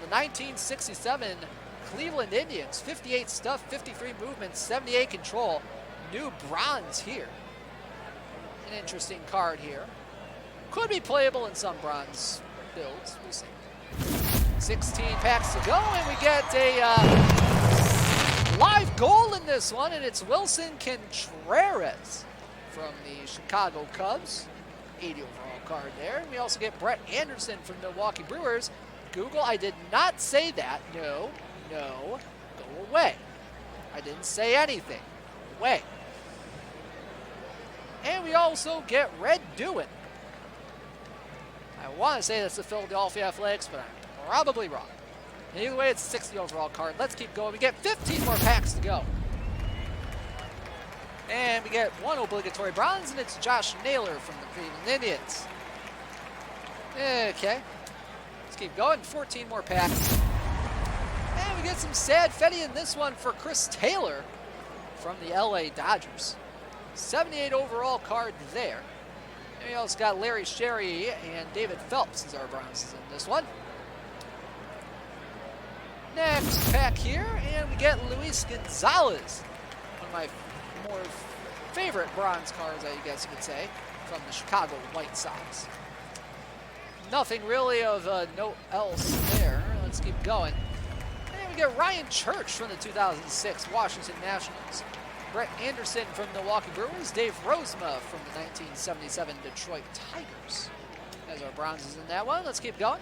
1967 Cleveland Indians. 58 stuff, 53 movement, 78 control. New bronze here. An interesting card here. Could be playable in some bronze builds. We'll see. 16 packs to go, and we get a live goal in this one, and it's Wilson Contreras from the Chicago Cubs. 80 overall card there. We also get Brett Anderson from the Milwaukee Brewers. Google, I did not say that. No, no, go away. I didn't say anything. Go away. And we also get Red Dewin. I want to say that's the Philadelphia Athletics, but I'm probably wrong. Either way, it's a 60 overall card. Let's keep going. We get 15 more packs to go. And we get one obligatory bronze, and it's Josh Naylor from the Cleveland Indians. Okay. Let's keep going. 14 more packs. And we get some sad Fetty in this one for Chris Taylor from the LA Dodgers. 78 overall card there. And we also got Larry Sherry and David Phelps as our bronzes in this one. Next pack here, and we get Luis Gonzalez, one of my more favorite bronze cards, I guess you could say, from the Chicago White Sox. Nothing really of note else there. Let's keep going. And we get Ryan Church from the 2006 Washington Nationals. Brett Anderson from the Milwaukee Brewers. Dave Rozema from the 1977 Detroit Tigers as our bronzes in that one. Let's keep going.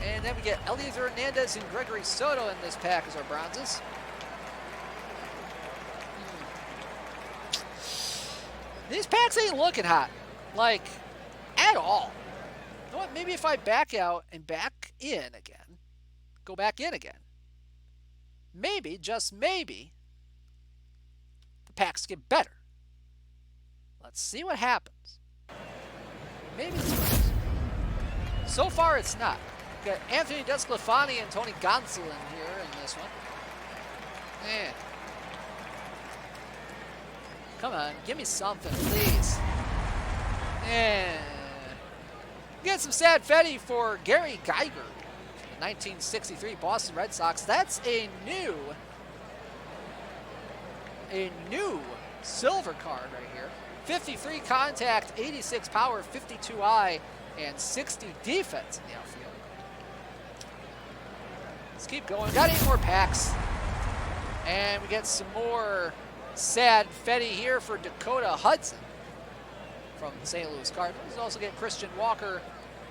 And then we get Eliezer Hernandez and Gregory Soto in this pack as our bronzes. These packs ain't looking hot, like, at all. You know what, maybe if I back out and back in again, go back in again, maybe, just maybe, the packs get better. Let's see what happens. Maybe it's worse. So far, it's not. We've got Anthony Desclafani and Tony Gonzalez here in this one. Man. Come on, give me something, please. And get some sad Fetty for Gary Geiger from the 1963 Boston Red Sox. That's a new silver card right here. 53 contact, 86 power, 52 eye, and 60 defense in the outfield. Let's keep going. Got 8 more packs. And we get some more sad Fetty here for Dakota Hudson from the St. Louis Cardinals. We also get Christian Walker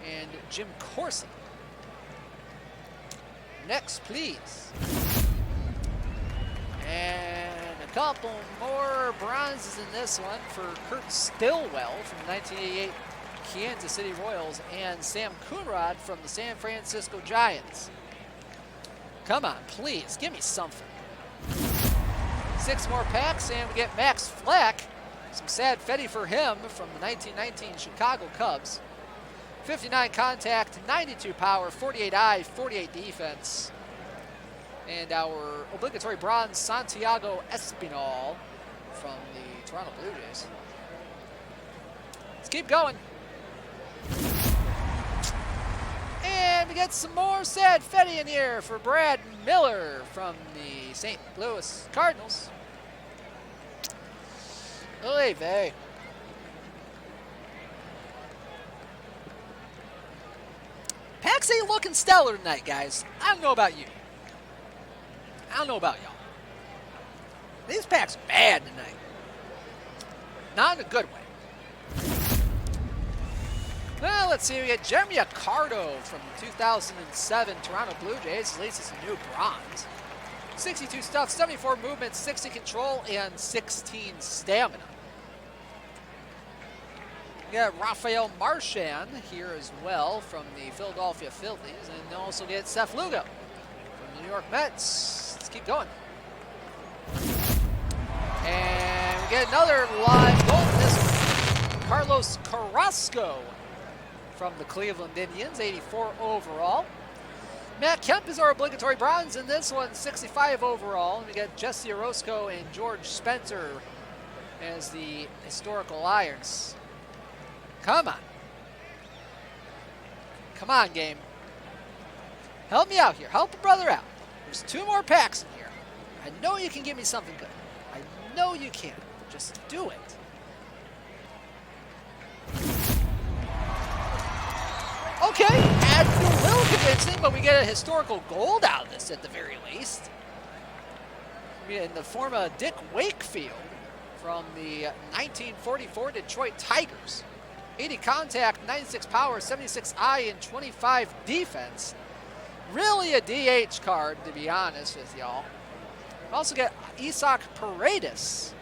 and Jim Corson. Next, please. And a couple more bronzes in this one for Kurt Stillwell from the 1988 Kansas City Royals and Sam Coonrod from the San Francisco Giants. Come on, please, give me something. 6 more packs, and we get Max Fleck. Some sad Fetty for him from the 1919 Chicago Cubs. 59 contact, 92 power, 48 eye, 48 defense. And our obligatory bronze, Santiago Espinal from the Toronto Blue Jays. Let's keep going. And we get some more sad Fetty in here for Brad Miller from the St. Louis Cardinals. Oy vey. Packs ain't looking stellar tonight, guys. I don't know about you. I don't know about y'all. These packs are bad tonight. Not in a good way. Well, let's see. We get Jeremy Accardo from the 2007 Toronto Blue Jays. At least it's a new bronze. 62 stuff, 74 movement, 60 control, and 16 stamina. We got Rafael Marchand here as well from the Philadelphia Phillies. And also get Seth Lugo from the New York Mets. Let's keep going. And we get another live goal in this one. Carlos Carrasco from the Cleveland Indians, 84 overall. Matt Kemp is our obligatory bronze in this one, 65 overall. And we got Jesse Orozco and George Spencer as the historical Irons. Come on. Come on, game. Help me out here. Help a brother out. There's 2 more packs in here. I know you can give me something good. I know you can. Just do it. Okay, had a little convincing, but we get a historical gold out of this at the very least. in the form of Dick Wakefield from the 1944 Detroit Tigers. 80 contact, 96 power, 76 eye, and 25 defense. Really a DH card, to be honest with y'all. We also get Isaac Paredes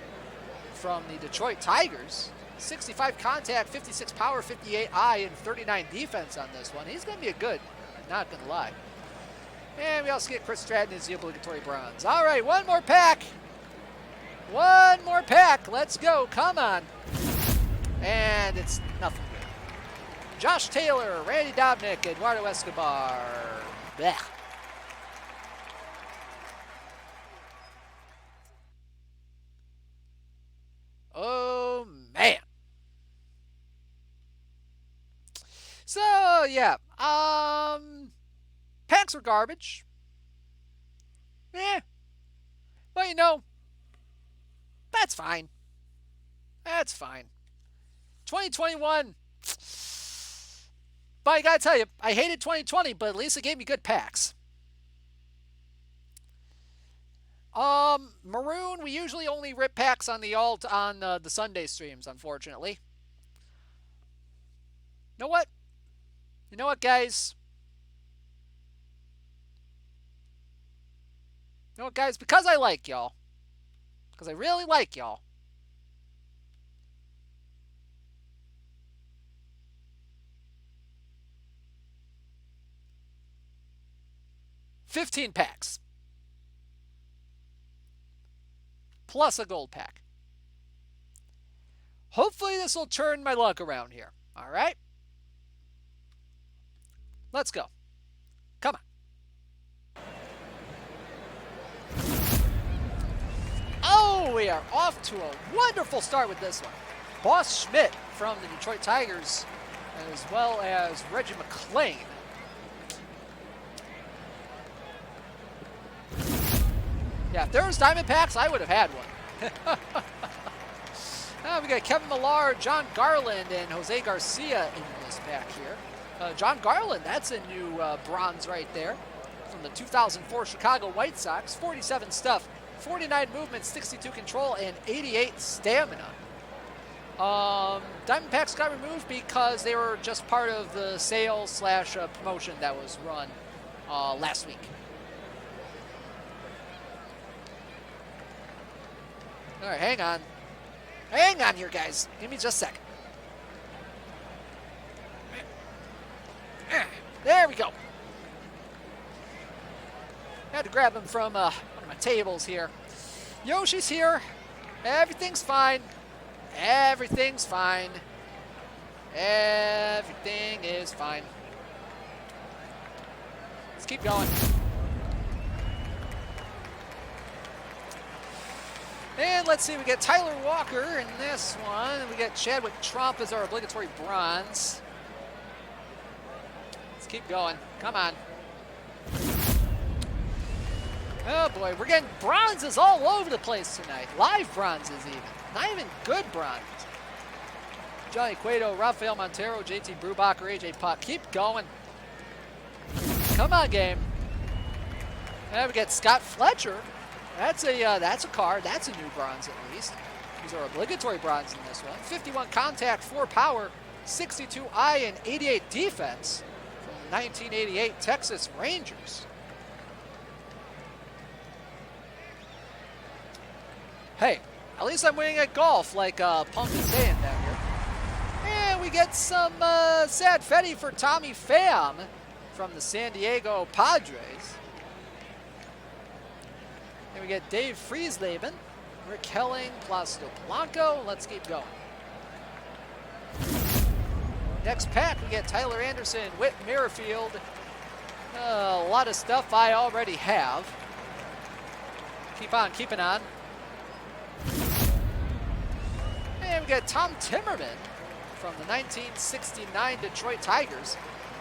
from the Detroit Tigers. 65 contact, 56 power, 58 eye, and 39 defense on this one. He's going to be a good, not going to lie. And we also get Chris Stratton as the obligatory bronze. All right, one more pack. One more pack. Let's go. Come on. And it's nothing good. Josh Taylor, Randy Dobnik, Eduardo Escobar. Blech. Oh, man. So, yeah. Packs are garbage. But you know, that's fine. That's fine. 2021. But I gotta tell you, I hated 2020, but at least it gave me good packs. Maroon, we usually only rip packs on the the Sunday streams, unfortunately. You know what? You know what, guys? You know what, guys? Because I like y'all. Because I really like y'all. $15 packs. Plus a gold pack. Hopefully this will turn my luck around here. All right? Let's go. Come on. Oh, we are off to a wonderful start with this one. Boss Schmidt from the Detroit Tigers, as well as Reggie McClain. Yeah, if there was diamond packs, I would have had one. We got Kevin Millar, John Garland, and Jose Garcia in this pack here. John Garland, that's a new bronze right there from the 2004 Chicago White Sox. 47 stuff, 49 movement, 62 control, and 88 stamina. Diamond packs got removed because they were just part of the sales / promotion that was run last week. All right, hang on. Hang on here, guys. Give me just a second. There we go. I had to grab him from one of my tables here. Yoshi's here. Everything's fine. Everything's fine. Everything is fine. Let's keep going. And let's see, we get Tyler Walker in this one. We get Chadwick Trump as our obligatory bronze. Let's keep going. Come on. Oh boy, we're getting bronzes all over the place tonight. Live bronzes even. Not even good bronzes. Johnny Cueto, Rafael Montero, JT Brubacher, AJ Puck. Keep going. Come on, game. And we get Scott Fletcher. That's a card. That's a new bronze at least. These are obligatory bronze in this one. 51 contact, 4 power, 62 eye, and 88 defense from the 1988 Texas Rangers. Hey, at least I'm winning at golf, like Punk is saying down here. And we get some sad Fetty for Tommy Pham from the San Diego Padres. And we get Dave Friesleben, Rick Helling, Placido Polanco. Let's keep going. Next pack, we get Tyler Anderson, Whit Merrifield. A lot of stuff I already have. Keep on keeping on. And we get Tom Timmerman from the 1969 Detroit Tigers.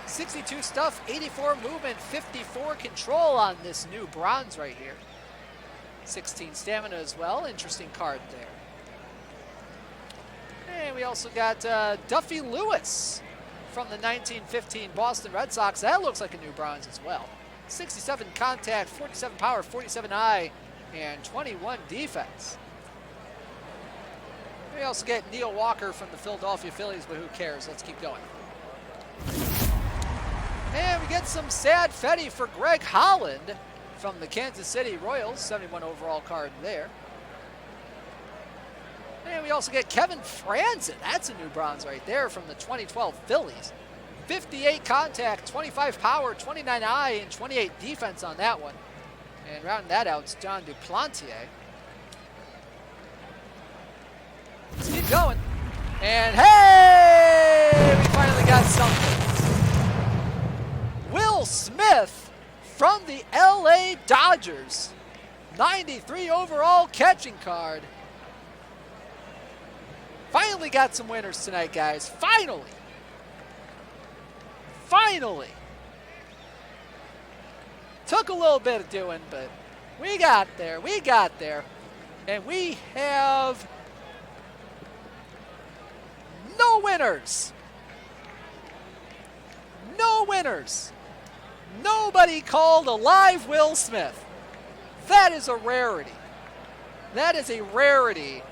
62 stuff, 84 movement, 54 control on this new bronze right here. 16 stamina as well. Interesting card there. And we also got Duffy Lewis from the 1915 Boston Red Sox. That looks like a new bronze as well. 67 contact, 47 power, 47 eye, and 21 defense. We also get Neil Walker from the Philadelphia Phillies, but who cares? Let's keep going. And we get some sad Fetty for Greg Holland from the Kansas City Royals, 71 overall card there. And we also get Kevin Franzen. That's a new bronze right there from the 2012 Phillies. 58 contact, 25 power, 29 eye, and 28 defense on that one. And rounding that out, it's John Duplantier. Let's keep going. And hey, we finally got something. Will Smith from the LA Dodgers. 93 overall catching card. Finally got some winners tonight, guys. Finally. Finally. Took a little bit of doing, but we got there. We got there. And we have no winners. No winners. Nobody called a live Will Smith. That is a rarity. That is a rarity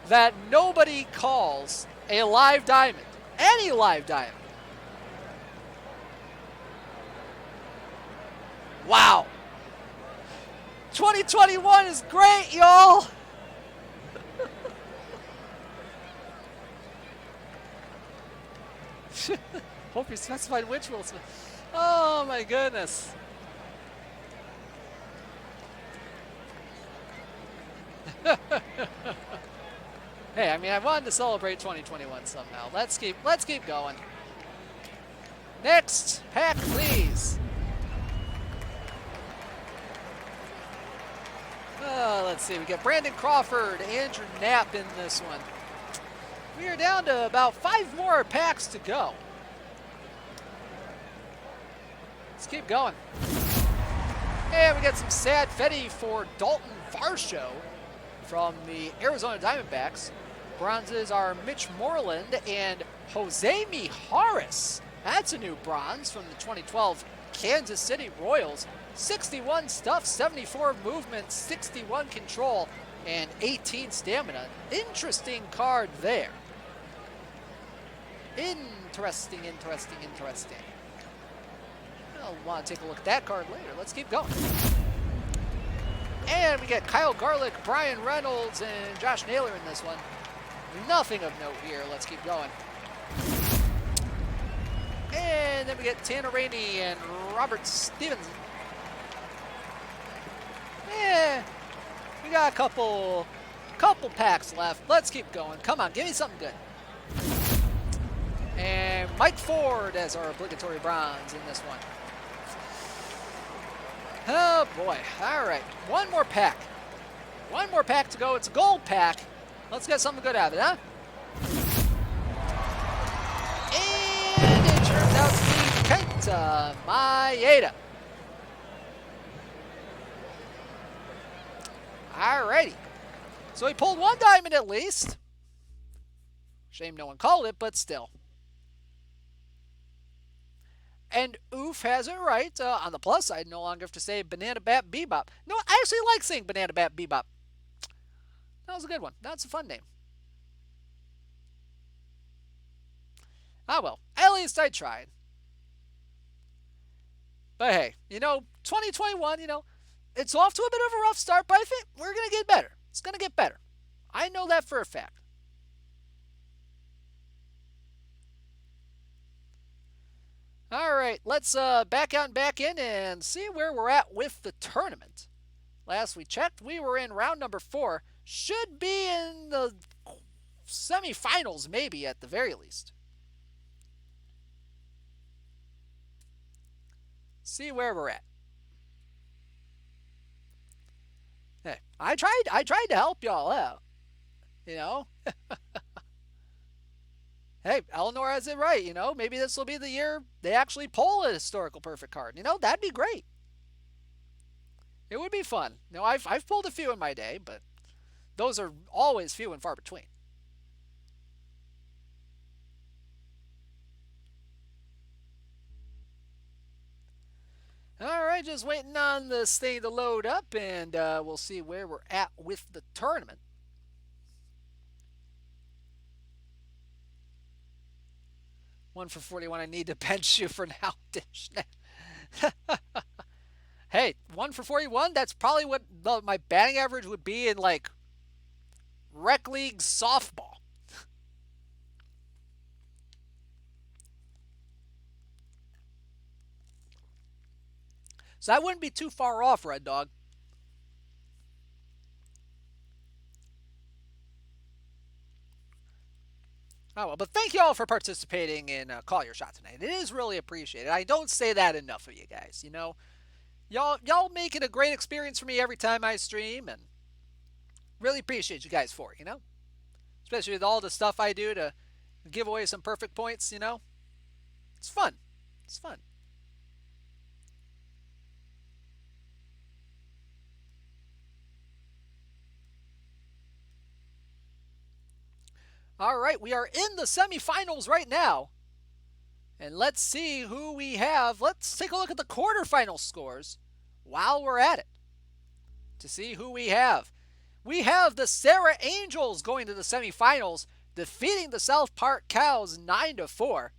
that nobody calls a live diamond. Any live diamond. Wow. 2021 is great, y'all. Hope you specified which Will Smith. Oh my goodness. Hey, I mean, I wanted to celebrate 2021 somehow. Let's keep going. Next pack, please. Let's see. We got Brandon Crawford, Andrew Knapp in this one. We are down to about 5 more packs to go. Let's keep going. And we got some sad Fetty for Dalton Varsho from the Arizona Diamondbacks. Bronzes are Mitch Moreland and Jose Mijares. That's a new bronze from the 2012 Kansas City Royals. 61 stuff, 74 movement, 61 control, and 18 stamina. Interesting card there. Interesting. I'll want to take a look at that card later. Let's keep going. And we get Kyle Garlick, Brian Reynolds, and Josh Naylor in this one. Nothing of note here. Let's keep going. And then we get Tanner Rainey and Robert Stevens. Yeah, we got a couple packs left. Let's keep going. Come on, give me something good. And Mike Ford as our obligatory bronze in this one. Oh boy. All right, one more pack. One more pack to go. It's a gold pack. Let's get something good out of it, huh? And it turns out to be Kenta Maeda. Alrighty. So he pulled one diamond at least. Shame no one called it, but still. And Oof has it right. On the plus side, no longer have to say Banana Bat Bebop. No, I actually like saying Banana Bat Bebop. That was a good one. That's a fun name. Ah, well. At least I tried. But hey, 2021, it's off to a bit of a rough start, but I think we're going to get better. It's going to get better. I know that for a fact. All right, let's back out and back in and see where we're at with the tournament. Last we checked, we were in round number 4. Should be in the semifinals, maybe, at the very least. See where we're at. Hey, I tried to help y'all out. Hey, Eleanor has it right, Maybe this will be the year they actually pull a historical perfect card. That'd be great. It would be fun. I've pulled a few in my day, but those are always few and far between. All right, just waiting on this thing to load up, and we'll see where we're at with the tournament. One for 41. I need to bench you for now, dishnet. Hey, 1 for 41. That's probably what my batting average would be in like rec league softball. So I wouldn't be too far off, Red Dog. Oh, well, but thank you all for participating in Call Your Shot tonight. It is really appreciated. I don't say that enough of you guys. You know, y'all make it a great experience for me every time I stream, and really appreciate you guys for it. Especially with all the stuff I do to give away some perfect points. It's fun. It's fun. All right, we are in the semifinals right now. And let's see who we have. Let's take a look at the quarterfinal scores while we're at it to see who we have. We have the Sarah Angels going to the semifinals, defeating the South Park Cows 9-4.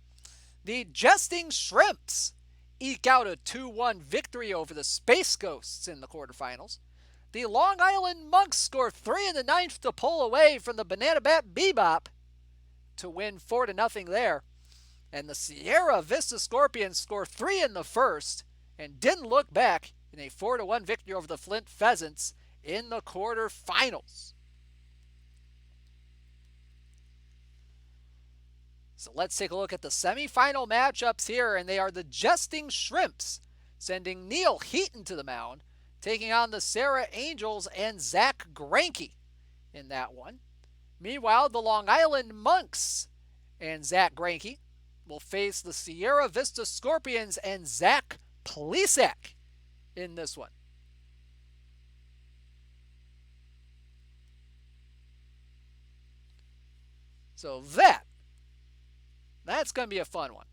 The Jesting Shrimps eke out a 2-1 victory over the Space Ghosts in the quarterfinals. The Long Island Monks score 3 in the ninth to pull away from the Banana Bat Bebop to win 4-0 there. And the Sierra Vista Scorpions score 3 in the first and didn't look back in a 4-1 victory over the Flint Pheasants in the quarterfinals. So let's take a look at the semifinal matchups here, and they are the Jesting Shrimps sending Neil Heaton to the mound, taking on the Sarah Angels and Zach Granke in that one. Meanwhile, the Long Island Monks and Zach Granke will face the Sierra Vista Scorpions and Zach Plesac in this one. So that's going to be a fun one.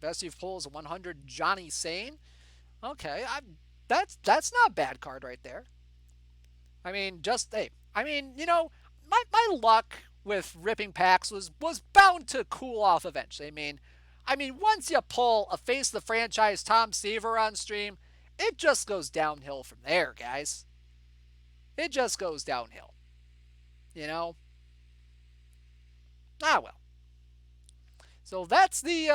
Best of pulls 100 Johnny Sane. Okay, that's not a bad card right there. I mean, my luck with ripping packs was bound to cool off eventually. I mean, once you pull a face of the franchise Tom Seaver on stream, it just goes downhill from there, guys. It just goes downhill. You know? Ah well. So that's the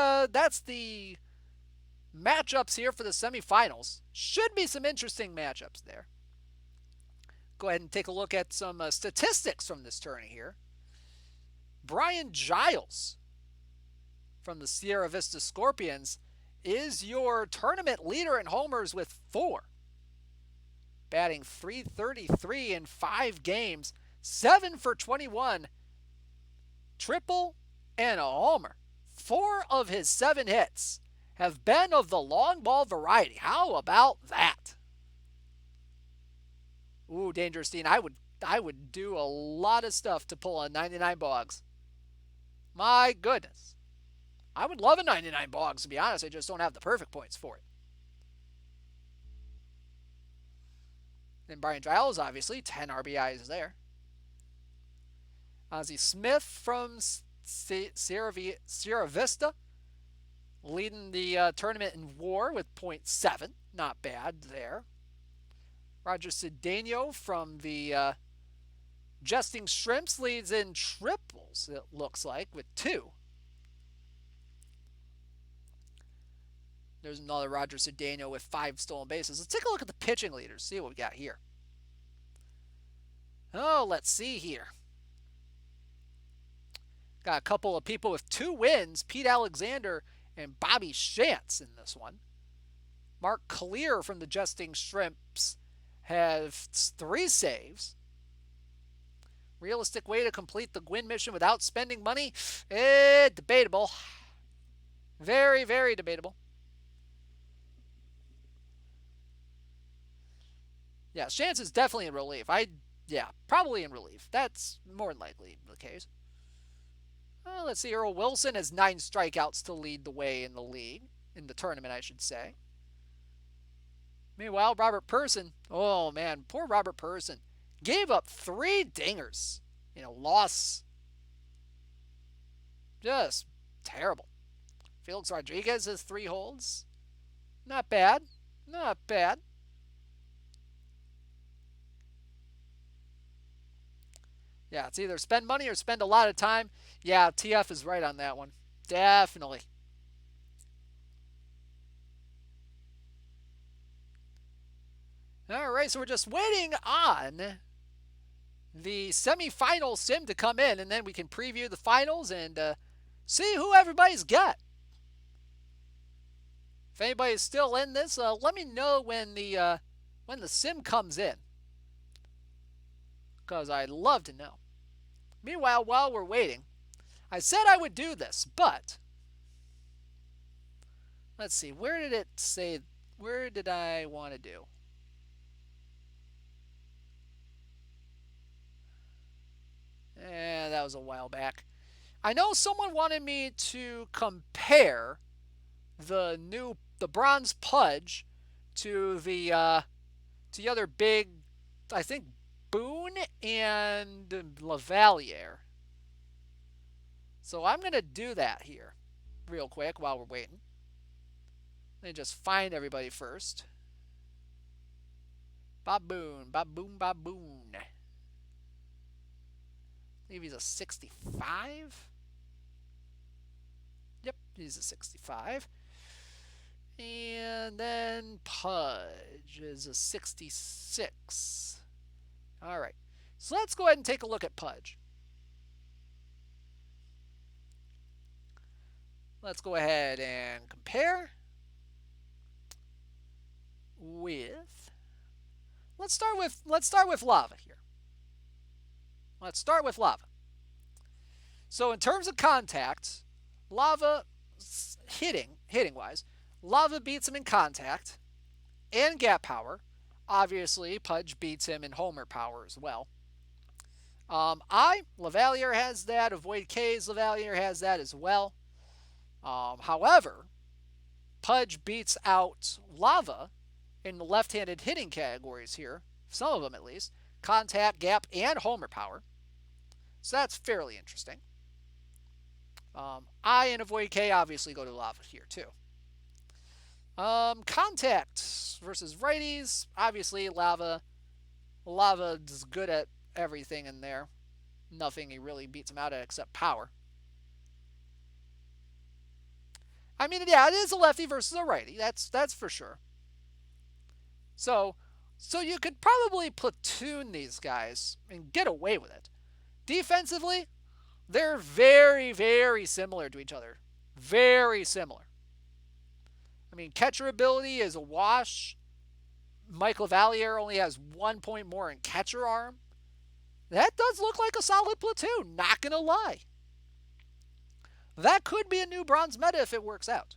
matchups here for the semifinals. Should be some interesting matchups there. Go ahead and take a look at some statistics from this tourney here. Brian Giles from the Sierra Vista Scorpions is your tournament leader in homers with 4. Batting .333 in 5 games, 7 for 21, triple, and a homer. 4 of his 7 hits have been of the long ball variety. How about that? Ooh, Dangerous Dean, I would do a lot of stuff to pull a 99 Boggs. My goodness. I would love a 99 Boggs, to be honest. I just don't have the perfect points for it. And Brian Giles, obviously, 10 RBIs there. Ozzie Smith from Sierra Vista, leading the tournament in WAR with .7. Not bad there. Roger Cedeno from the Jesting Shrimps leads in triples, it looks like, with 2. There's another Roger Cedeno with 5 stolen bases. Let's take a look at the pitching leaders, see what we got here. Oh, let's see here. Got a couple of people with 2 wins, Pete Alexander and Bobby Shantz in this one. Mark Clear from the Jesting Shrimps has 3 saves. Realistic way to complete the Gwyn mission without spending money? Debatable. Very, very debatable. Yeah, Chance is definitely in relief. Yeah, probably in relief. That's more than likely the case. Let's see. Earl Wilson has 9 strikeouts to lead the way in the league. In the tournament, I should say. Meanwhile, Robert Person. Oh, man. Poor Robert Person. Gave up 3 dingers in a loss. Just terrible. Felix Rodriguez has 3 holds. Not bad. Not bad. Yeah, it's either spend money or spend a lot of time. Yeah, TF is right on that one. Definitely. All right, so we're just waiting on the semifinal sim to come in, and then we can preview the finals and see who everybody's got. If anybody's still in this, let me know when the sim comes in, because I'd love to know. Meanwhile, while we're waiting, I said I would do this, but let's see. Where did it say? Where did I want to do? That was a while back. I know someone wanted me to compare the bronze Pudge to the other big, I think, Boone and Lavalier. So I'm gonna do that here, real quick while we're waiting. Let me just find everybody first. Baboon, Baboon, Baboon. I believe he's a 65. Yep, he's a 65. And then Pudge is a 66. All right. So let's go ahead and take a look at Pudge. Let's go ahead and compare with let's start with Lava here. Let's start with Lava. So in terms of contact, Lava hitting wise, Lava beats him in contact and gap power. Obviously, Pudge beats him in homer power as well. Lavalier has that. Avoid K's Lavalier has that as well. However, Pudge beats out Lava in the left-handed hitting categories here, some of them at least, contact, gap, and homer power. So that's fairly interesting. I and Avoid K obviously go to Lava here too. Contact versus righties. Obviously, Lava is good at everything in there. Nothing he really beats him out at except power. I mean, yeah, it is a lefty versus a righty. That's for sure. So you could probably platoon these guys and get away with it. Defensively, they're very, very similar to each other. Very similar. I mean, catcher ability is a wash. Mike Lavalier only has 1 point more in catcher arm. That does look like a solid platoon, not gonna lie. That could be a new bronze meta if it works out.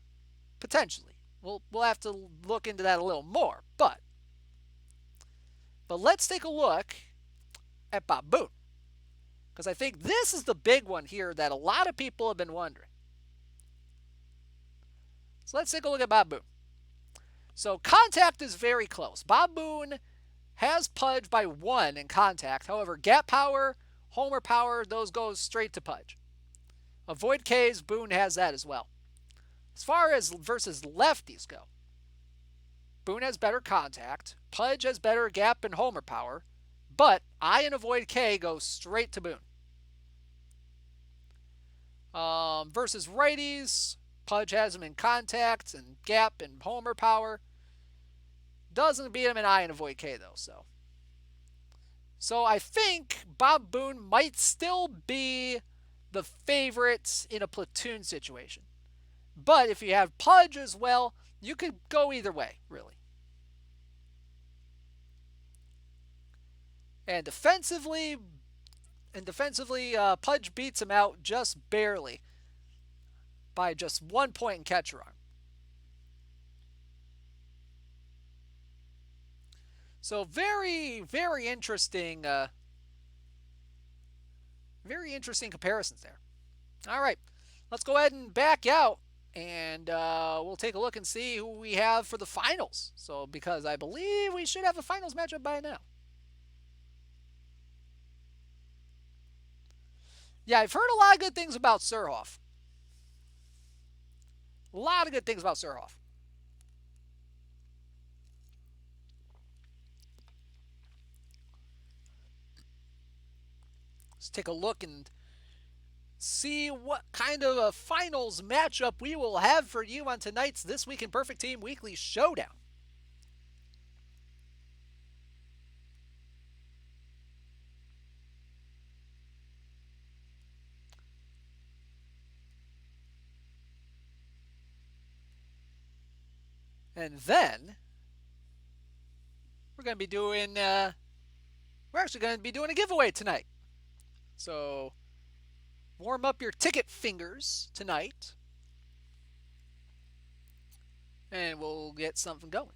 Potentially. We'll have to look into that a little more. But let's take a look at Baboon. Because I think this is the big one here that a lot of people have been wondering. So let's take a look at Baboon. So contact is very close. Baboon has Pudge by 1 in contact. However, gap power, homer power, those go straight to Pudge. Avoid K's, Boone has that as well. As far as versus lefties go, Boone has better contact. Pudge has better gap and homer power. But I and Avoid K go straight to Boone. Versus righties, Pudge has him in contact and gap and homer power. Doesn't beat him in I and Avoid K though, So I think Baboon might still be the favorite in a platoon situation. But if you have Pudge as well, you could go either way, really. And defensively, Pudge beats him out just barely by just 1 point in catcher arm. So very, very interesting comparisons there. All right, let's go ahead and back out, and we'll take a look and see who we have for the finals. So because I believe we should have a finals matchup by now. Yeah, I've heard a lot of good things about Surhoff. A lot of good things about Surhoff. Let's take a look and see what kind of a finals matchup we will have for you on tonight's This Week in Perfect Team Weekly Showdown. And then we're going to be doing we're actually going to be doing a giveaway tonight. So warm up your ticket fingers tonight, and we'll get something going.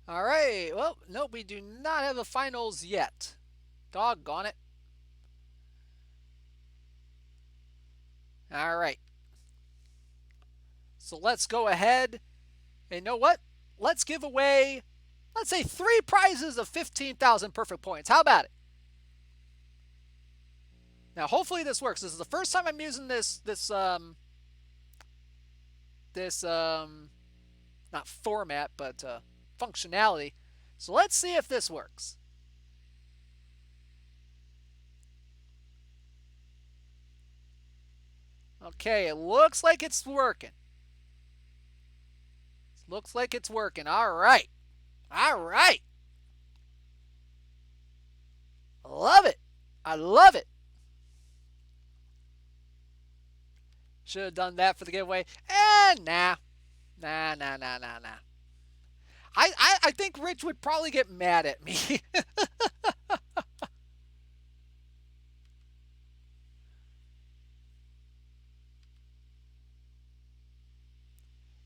All right. Well, nope, we do not have a finals yet. Doggone it. All right. So let's go ahead. And you know what? Let's give away, let's say, 3 prizes of 15,000 perfect points. How about it? Now, hopefully this works. This is the first time I'm using this not format, but functionality. So let's see if this works. Okay, it looks like it's working. Looks like it's working. All right. All right. Love it. I love it. Should have done that for the giveaway. And nah. Nah. I think Rich would probably get mad at me.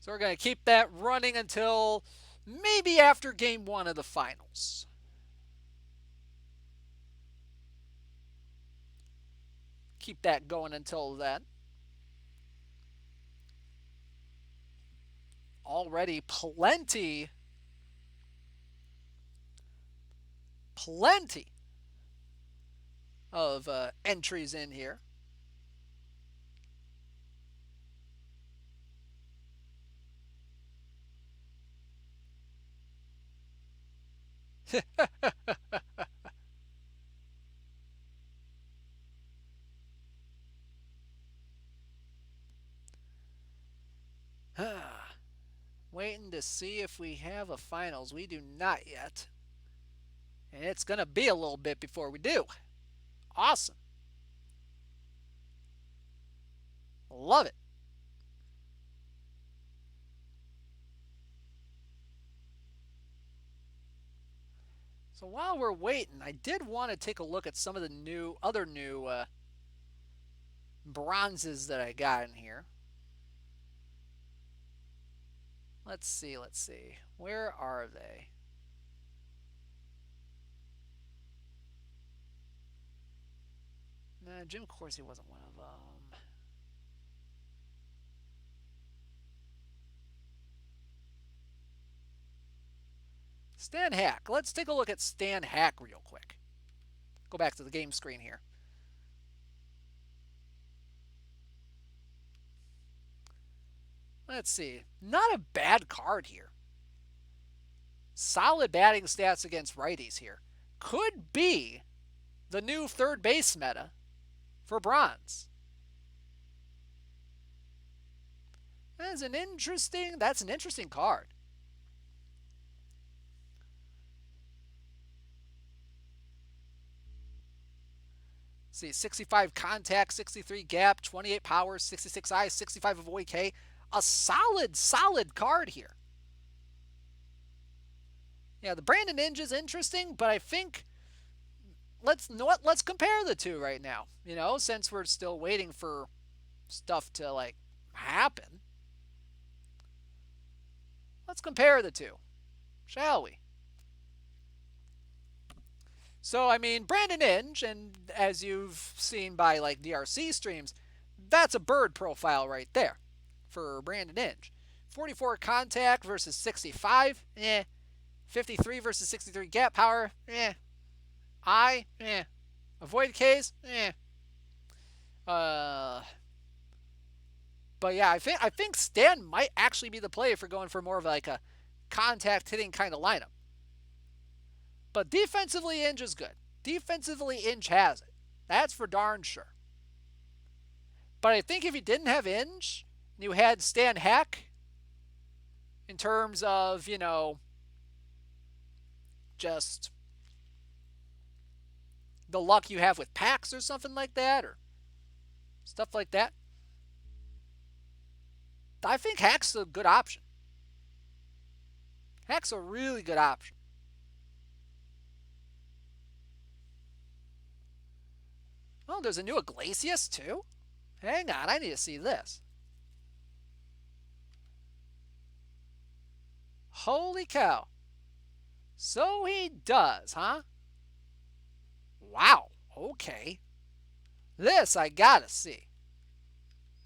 So we're going to keep that running until maybe after game 1 of the finals. Keep that going until then. Already plenty of entries in here. Waiting to see if we have a finals. We do not yet. And it's going to be a little bit before we do. Awesome. Love it. So while we're waiting, I did want to take a look at some of the other new bronzes that I got in here. Let's see. Where are they? Nah, Jim Corsi wasn't one of them. Stan Hack. Let's take a look at Stan Hack real quick. Go back to the game screen here. Let's see. Not a bad card here. Solid batting stats against righties here. Could be the new third base meta for bronze. That's an interesting card. See, 65 contact, 63 gap, 28 power, 66 eyes, 65 avoid K. A solid card here. Yeah, the Brandon Inge is interesting, but I think let's compare the two right now. Since we're still waiting for stuff to happen. Let's compare the two, shall we? So, I mean, Brandon Inge, and as you've seen by like DRC streams, that's a bird profile right there for Brandon Inge. 44 contact versus 65, 53 versus 63 gap power, Avoid Ks, But yeah, I think Stan might actually be the play for going for more of like a contact hitting kind of lineup. But defensively, Inge is good. Defensively, Inge has it. That's for darn sure. But I think if you didn't have Inge, and you had Stan Heck, in terms of, just the luck you have with packs or something like that, or stuff like that, I think Heck's a good option. Heck's a really good option. Oh, there's a new Iglesias too? Hang on, I need to see this. Holy cow. So he does, huh? Wow, okay. This I gotta see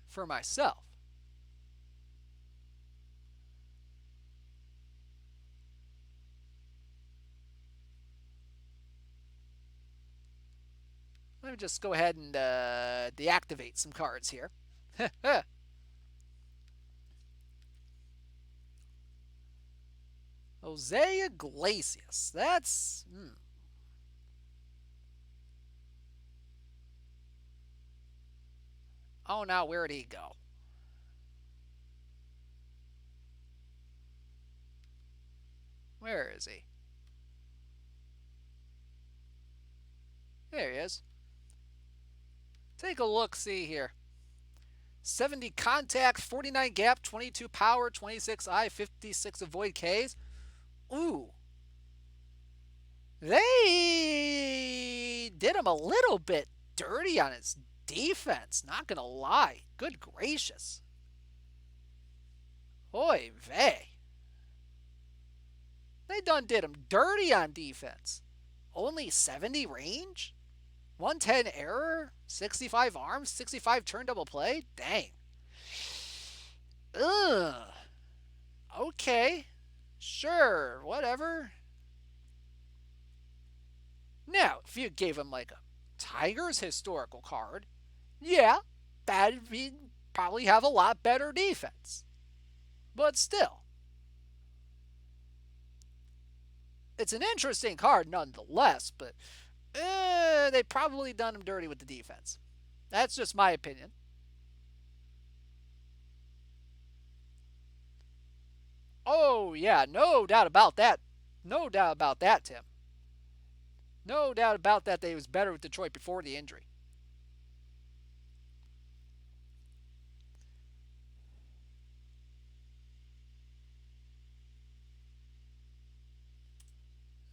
for myself. Let me just go ahead and deactivate some cards here. Jose Iglesias. That's... Oh, now where'd he go? Where is he? There he is. Take a look, see here. 70 contact, 49 gap, 22 power, 26 I, 56 avoid Ks. Ooh. They did him a little bit dirty on his defense, not gonna lie. Good gracious. Oy vey. They done did him dirty on defense. Only 70 range? 110 error? 65 arms? 65 turn double play? Dang. Ugh. Okay. Sure, whatever. Now, if you gave him like a Tigers historical card, yeah, he'd probably have a lot better defense. But still, it's an interesting card nonetheless, but they probably done him dirty with the defense. That's just my opinion. Oh, yeah, no doubt about that. No doubt about that, Tim. No doubt about that he was better with Detroit before the injury.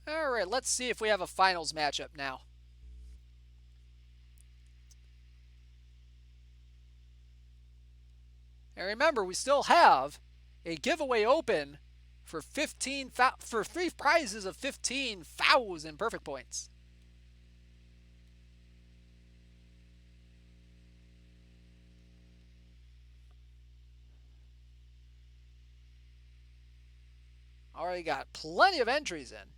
All right, let's see if we have a finals matchup now. And remember, we still have a giveaway open for 3 prizes of 15,000 perfect points. Already got plenty of entries in.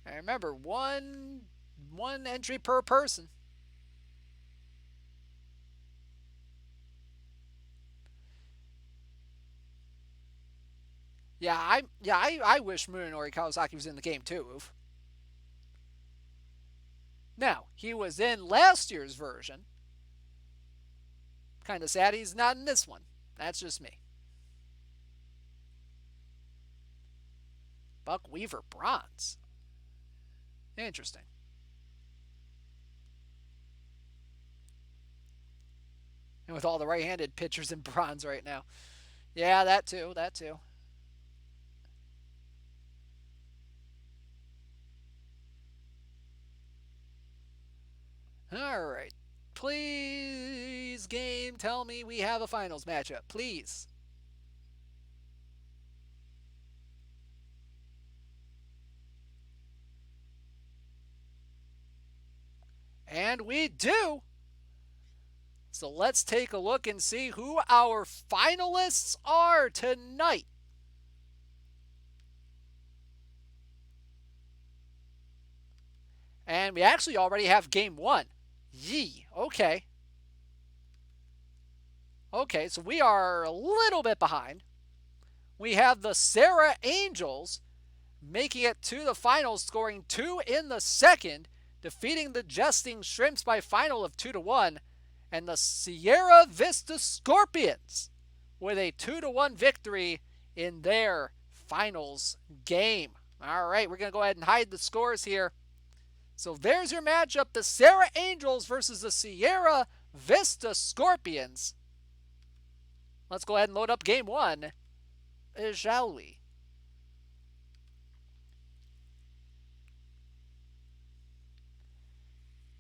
And remember, one entry per person. I wish Munenori Kawasaki was in the game too. Oof. Now, he was in last year's version. Kind of sad he's not in this one. That's just me. Buck Weaver bronze. Interesting. And with all the right-handed pitchers in bronze right now. Yeah, that too. All right. Please game. Tell me we have a finals matchup, please. And we do. So let's take a look and see who our finalists are tonight. And we actually already have game one. Yee, okay. Okay, so we are a little bit behind. We have the Sarah Angels making it to the finals, scoring 2 in the second, defeating the Jesting Shrimps by final of 2-1, and the Sierra Vista Scorpions with a 2-1 victory in their finals game. All right, we're going to go ahead and hide the scores here. So there's your matchup, the Sarah Angels versus the Sierra Vista Scorpions. Let's go ahead and load up game one, shall we?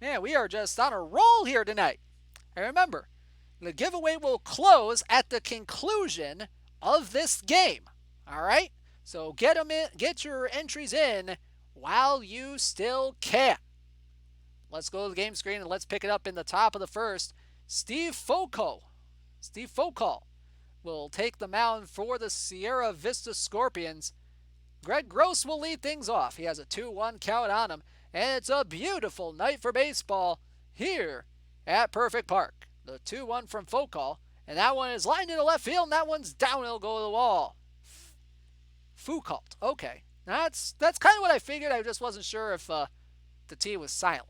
Man, we are just on a roll here tonight. And remember, the giveaway will close at the conclusion of this game. All right? So get them in, get your entries in while you still can. Let's go to the game screen and let's pick it up in the top of the first. Steve Foucault will take the mound for the Sierra Vista Scorpions. Greg Gross will lead things off. He has a 2-1 count on him. And it's a beautiful night for baseball here at Perfect Park. The 2-1 from Foucault. And that one is lined into left field, and that one's down. It'll go to the wall. Foucault. Okay. That's kind of what I figured. I just wasn't sure if the T was silent.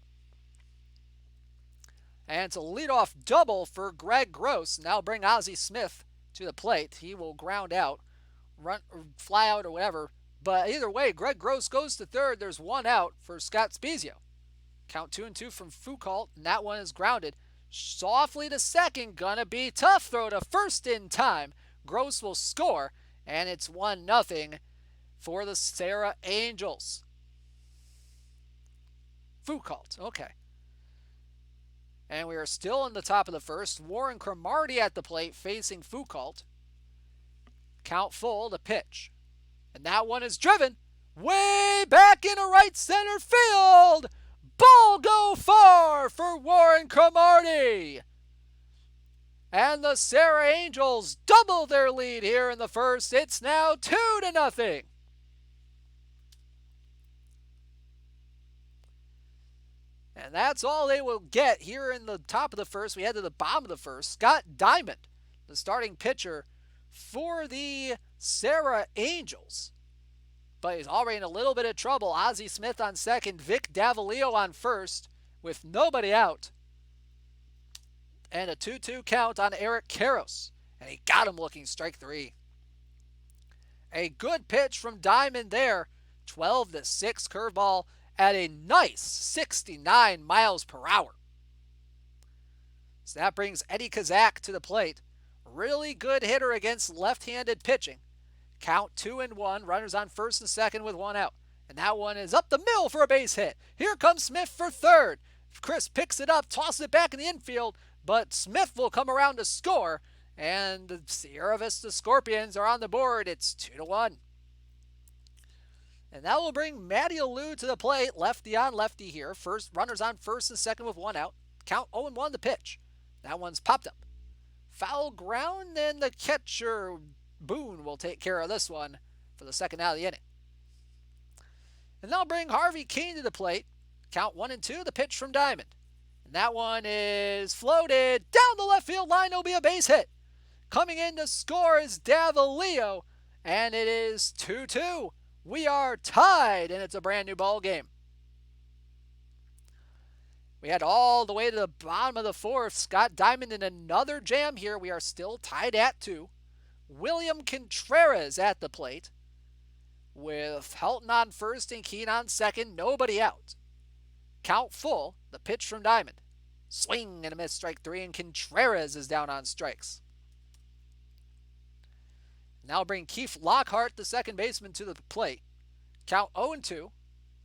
And it's a leadoff double for Greg Gross. Now bring Ozzie Smith to the plate. He will ground out, run, or fly out, or whatever. But either way, Greg Gross goes to third. There's one out for Scott Spezio. Count 2-2 from Foucault, and that one is grounded. Softly to second. Gonna be tough. Throw to first in time. Gross will score, and it's 1-0 for the Sarah Angels. Foucault, okay. And we are still in the top of the first. Warren Cromartie at the plate facing Foucault. Count full, the pitch. And that one is driven way back into right center field. Ball go far for Warren Cromartie. And the Sarah Angels double their lead here in the first. It's now 2-0. And that's all they will get here in the top of the first. We head to the bottom of the first. Scott Diamond, the starting pitcher for the Sarah Angels. But he's already in a little bit of trouble. Ozzie Smith on second. Vic Davalio on first with nobody out. And a 2-2 count on Eric Karros. And he got him looking strike three. A good pitch from Diamond there. 12-6 curveball at a nice 69 miles per hour. So that brings Eddie Kazak to the plate. Really good hitter against left-handed pitching. Count 2-1. Runners on first and second with one out. And that one is up the middle for a base hit. Here comes Smith for third. Chris picks it up, tosses it back in the infield, but Smith will come around to score. And the Sierra Vista Scorpions are on the board. It's 2-1. And that will bring Matty Alou to the plate. Lefty on lefty here. First runners on first and second with one out. Count 0-1 the pitch. That one's popped up. Foul ground, and the catcher Boone will take care of this one for the second out of the inning. And they'll bring Harvey Keene to the plate. Count 1-2, the pitch from Diamond. And that one is floated down the left field line. It'll be a base hit. Coming in to score is Davalio, and it is 2-2. We are tied, and it's a brand new ball game. We head all the way to the bottom of the fourth. Scott Diamond in another jam here. We are still tied at 2. William Contreras at the plate with Helton on first and Keene on second. Nobody out. Count full. The pitch from Diamond. Swing and a miss, strike three, and Contreras is down on strikes. Now bring Keith Lockhart, the second baseman, to the plate. Count 0-2.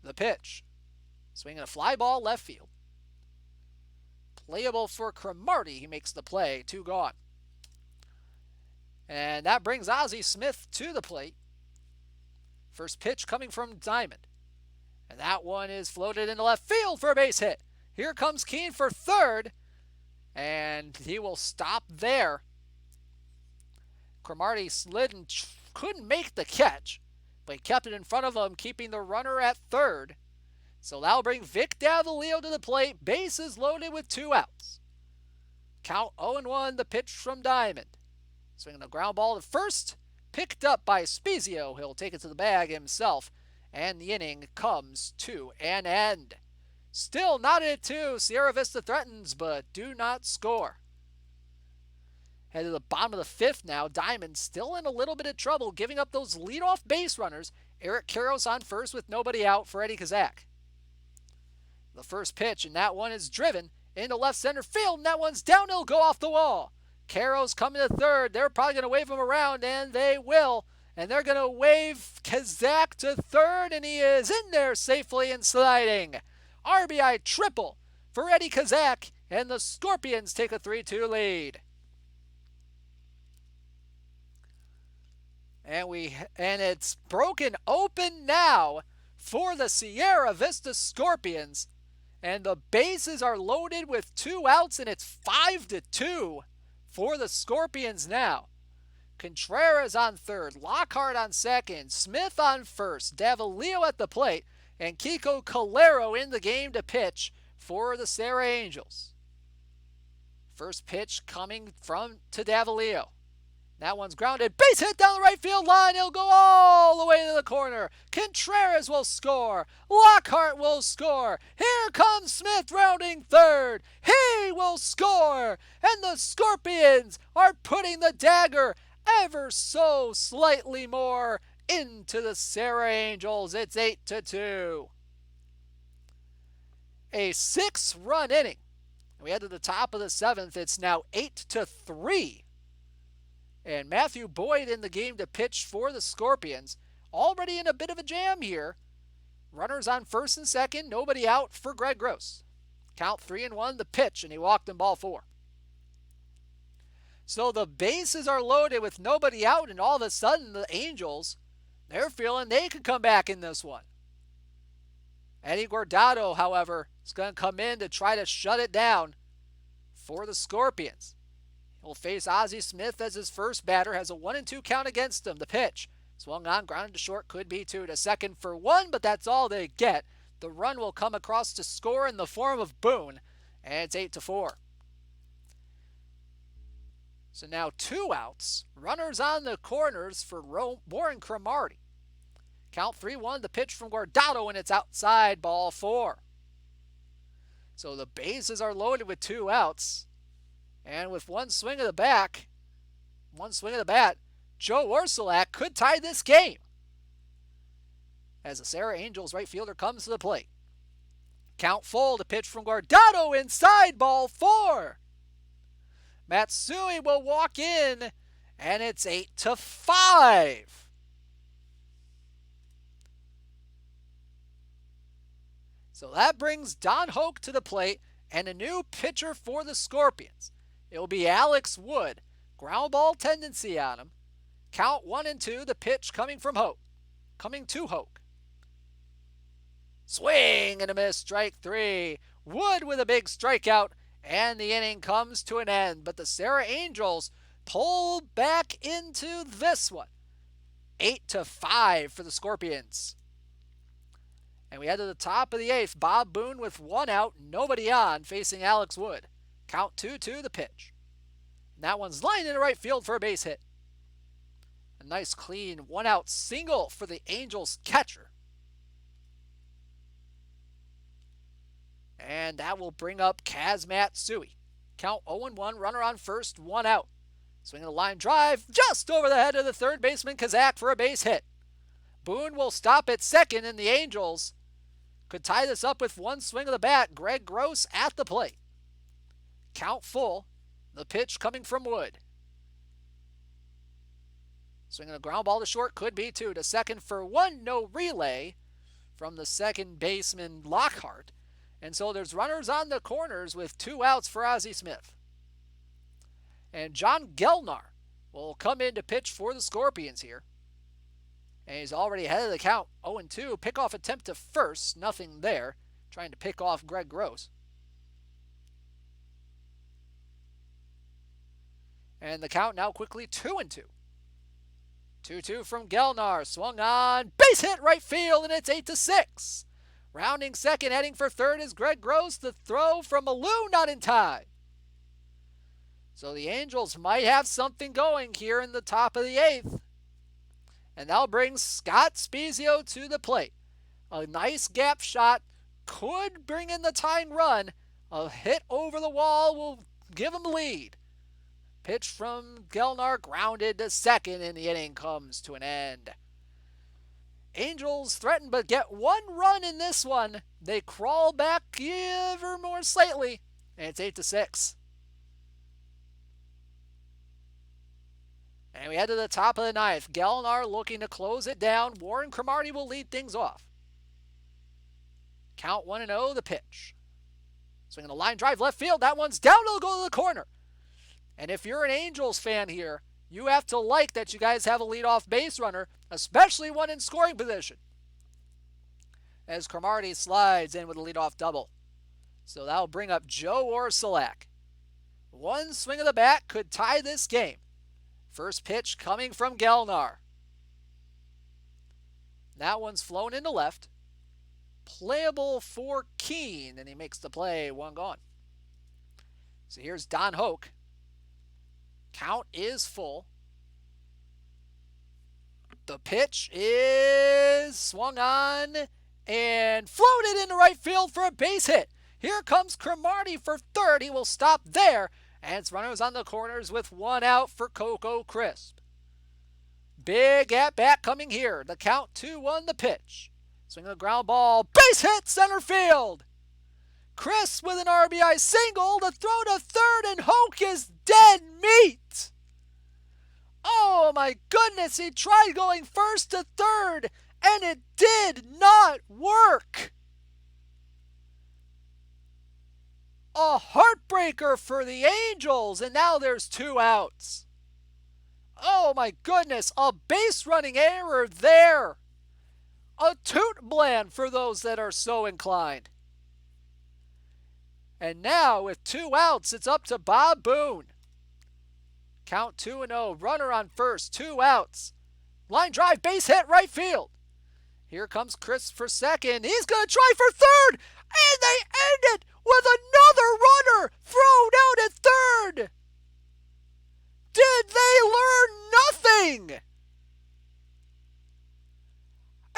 The pitch. Swinging a fly ball left field. playable for Cromartie. He makes the play. 2 gone. And that brings Ozzie Smith to the plate. First pitch coming from Diamond. And that one is floated into left field for a base hit. Here comes Keene for third. And he will stop there. Cromartie slid and couldn't make the catch, but he kept it in front of him, keeping the runner at third. So that'll bring Vic Davalillo to the plate. Bases loaded with 2 outs. Count 0-1, the pitch from Diamond. Swinging a ground ball to first. Picked up by Spezio. He'll take it to the bag himself. And the inning comes to an end. Still not at 2. Sierra Vista threatens, but do not score. Head to the bottom of the 5th now. Diamond still in a little bit of trouble, giving up those leadoff base runners. Eric Karros on first with nobody out for Eddie Kazak. The first pitch, and that one is driven into left center field, and that one's down. It'll go off the wall. Karros coming to third. They're probably going to wave him around, and they will. And they're going to wave Kazak to third, and he is in there safely and sliding. RBI triple for Eddie Kazak, and the Scorpions take a 3-2 lead. And it's broken open now for the Sierra Vista Scorpions. And the bases are loaded with 2 outs, and it's 5-2 for the Scorpions now. Contreras on third, Lockhart on second, Smith on first, Davalillo at the plate, and Kiko Calero in the game to pitch for the Serra Angels. First pitch coming to Davalillo. That one's grounded. Base hit down the right field line. It'll go all the way to the corner. Contreras will score. Lockhart will score. Here comes Smith rounding third. He will score. And the Scorpions are putting the dagger ever so slightly more into the Serra Angels. It's 8-2. A 6-run inning. We head to the top of the 7th. It's now 8-3. And Matthew Boyd in the game to pitch for the Scorpions. Already in a bit of a jam here. Runners on first and second. Nobody out for Greg Gross. Count 3-1, the pitch, and he walked in ball 4. So the bases are loaded with nobody out, and all of a sudden the Angels, they're feeling they could come back in this one. Eddie Guardado, however, is going to come in to try to shut it down for the Scorpions. He'll face Ozzie Smith as his first batter, has a 1-2 count against him. The pitch swung on, grounded to short, could be 2 to second for 1, but that's all they get. The run will come across to score in the form of Boone, and it's 8-4. So now 2 outs, runners on the corners for Warren Cromartie. Count 3-1, the pitch from Guardado, and it's outside, ball 4. So the bases are loaded with 2 outs. And with one swing of the bat, Joe Orsulak could tie this game. As the Serra Angels right fielder comes to the plate. Count full, the pitch from Guardado, inside, ball 4. Matsui will walk in, and it's 8-5. So that brings Don Hoke to the plate and a new pitcher for the Scorpions. It will be Alex Wood. Ground ball tendency on him. Count 1-2, the pitch coming to Hoke. Swing and a miss, strike 3. Wood with a big strikeout, and the inning comes to an end. But the Serra Angels pull back into this one. 8-5 for the Scorpions. And we head to the top of the 8th. Bob Boone with 1 out, nobody on, facing Alex Wood. Count 2-2, the pitch. And that one's lined into right field for a base hit. A nice clean 1-out single for the Angels catcher. And that will bring up Kaz Matsui. Count 0-1, runner on first, 1 out. Swinging a line drive just over the head of the third baseman Kazak for a base hit. Boone will stop at second, and the Angels could tie this up with one swing of the bat. Greg Gross at the plate. Count full. The pitch coming from Wood. Swinging a ground ball to short, could be 2 to second for 1. No relay from the second baseman Lockhart. And so there's runners on the corners with 2 outs for Ozzie Smith. And John Gelnar will come in to pitch for the Scorpions here. And he's already ahead of the count, 0-2. Pickoff attempt to first, nothing there. Trying to pick off Greg Gross. And the count now quickly 2-2. 2-2 from Gelnar. Swung on. Base hit right field, and it's 8-6. Rounding second, heading for third is Greg Gross. The throw from Malou not in time. So the Angels might have something going here in the top of the 8th. And that'll bring Scott Spezio to the plate. A nice gap shot could bring in the tying run. A hit over the wall will give him the lead. Pitch from Gelnar, grounded to second, and the inning comes to an end. Angels threaten but get 1 run in this one. They crawl back ever more slightly, and it's 8-6. And we head to the top of the 9th. Gelnar looking to close it down. Warren Cromartie will lead things off. Count 1-0, the pitch. Swinging a line drive left field. That one's down. It'll go to the corner. And if you're an Angels fan here, you have to like that you guys have a leadoff base runner, especially one in scoring position. As Cromartie slides in with a leadoff double. So that'll bring up Joe Orsulak. 1 swing of the bat could tie this game. First pitch coming from Gelnar. That one's flown into left. Playable for Keene, and he makes the play, 1 gone. So here's Don Hoke. Count is full. The pitch is swung on and floated into right field for a base hit. Here comes Cromartie for third. He will stop there. And it's runners on the corners with 1 out for Coco Crisp. Big at-bat coming here. The count 2-1 the pitch. Swing a ground ball. Base hit center field. Crisp with an RBI single. The throw to third, and Hoke is dead meat. Oh my goodness. He tried going first to third, and it did not work. A heartbreaker for the Angels, and now there's 2 outs. Oh my goodness, a base running error there. A toot bland for those that are so inclined. And now with 2 outs, it's up to Baboon. Count 2-0, runner on first, 2 outs. Line drive, base hit, right field. Here comes Chris for second. He's going to try for third, and they end it with another runner thrown out at third. Did they learn nothing?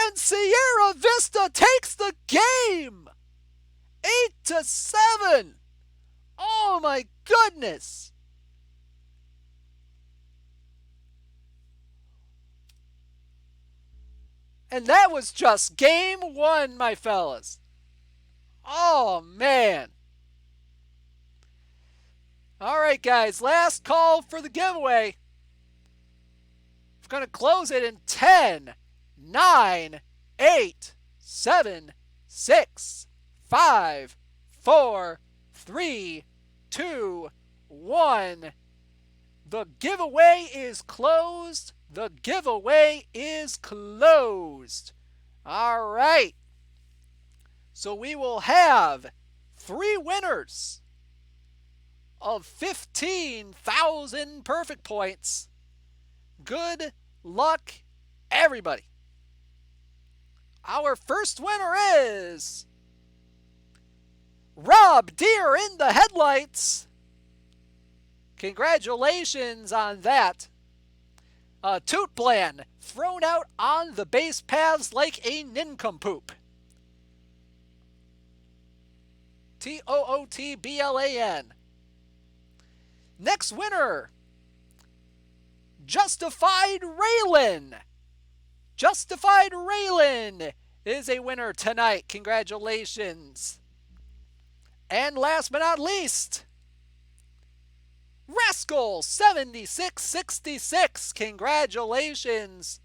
And Sierra Vista takes the game. 8-7. Oh my goodness. And that was just game 1, my fellas. Oh, man. All right, guys. Last call for the giveaway. We're going to close it in 10, 9, 8, 7, 6, 5, 4, 3, 2, 1. The giveaway is closed. The giveaway is closed. All right. So we will have 3 winners of 15,000 perfect points. Good luck, everybody. Our first winner is Rob Deere in the headlights. Congratulations on that. Toot Bland thrown out on the base paths like a nincompoop. TOOTBLAN. Next winner, Justified Raylan. Justified Raylan is a winner tonight. Congratulations. And last but not least, Rascal 7666. Congratulations.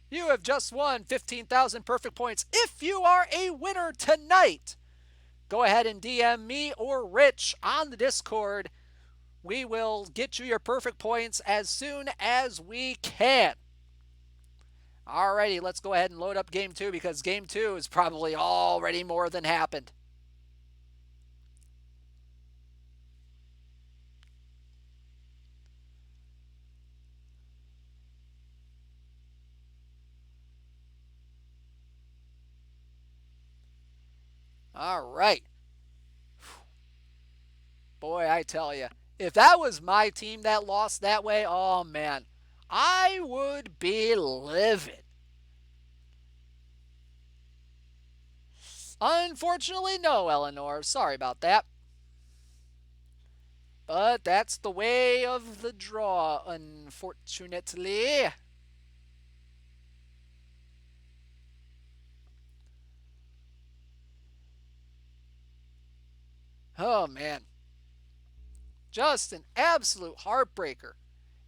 You have just won 15,000 perfect points. If you are a winner tonight, go ahead and DM me or Rich on the Discord. We will get you your perfect points as soon as we can. Alrighty, let's go ahead and load up game 2 because game 2 is probably already more than happened. Alright. Boy, I tell you, if that was my team that lost that way, oh man, I would be livid. Unfortunately, no, Eleanor. Sorry about that. But that's the way of the draw, unfortunately. Oh man. Just an absolute heartbreaker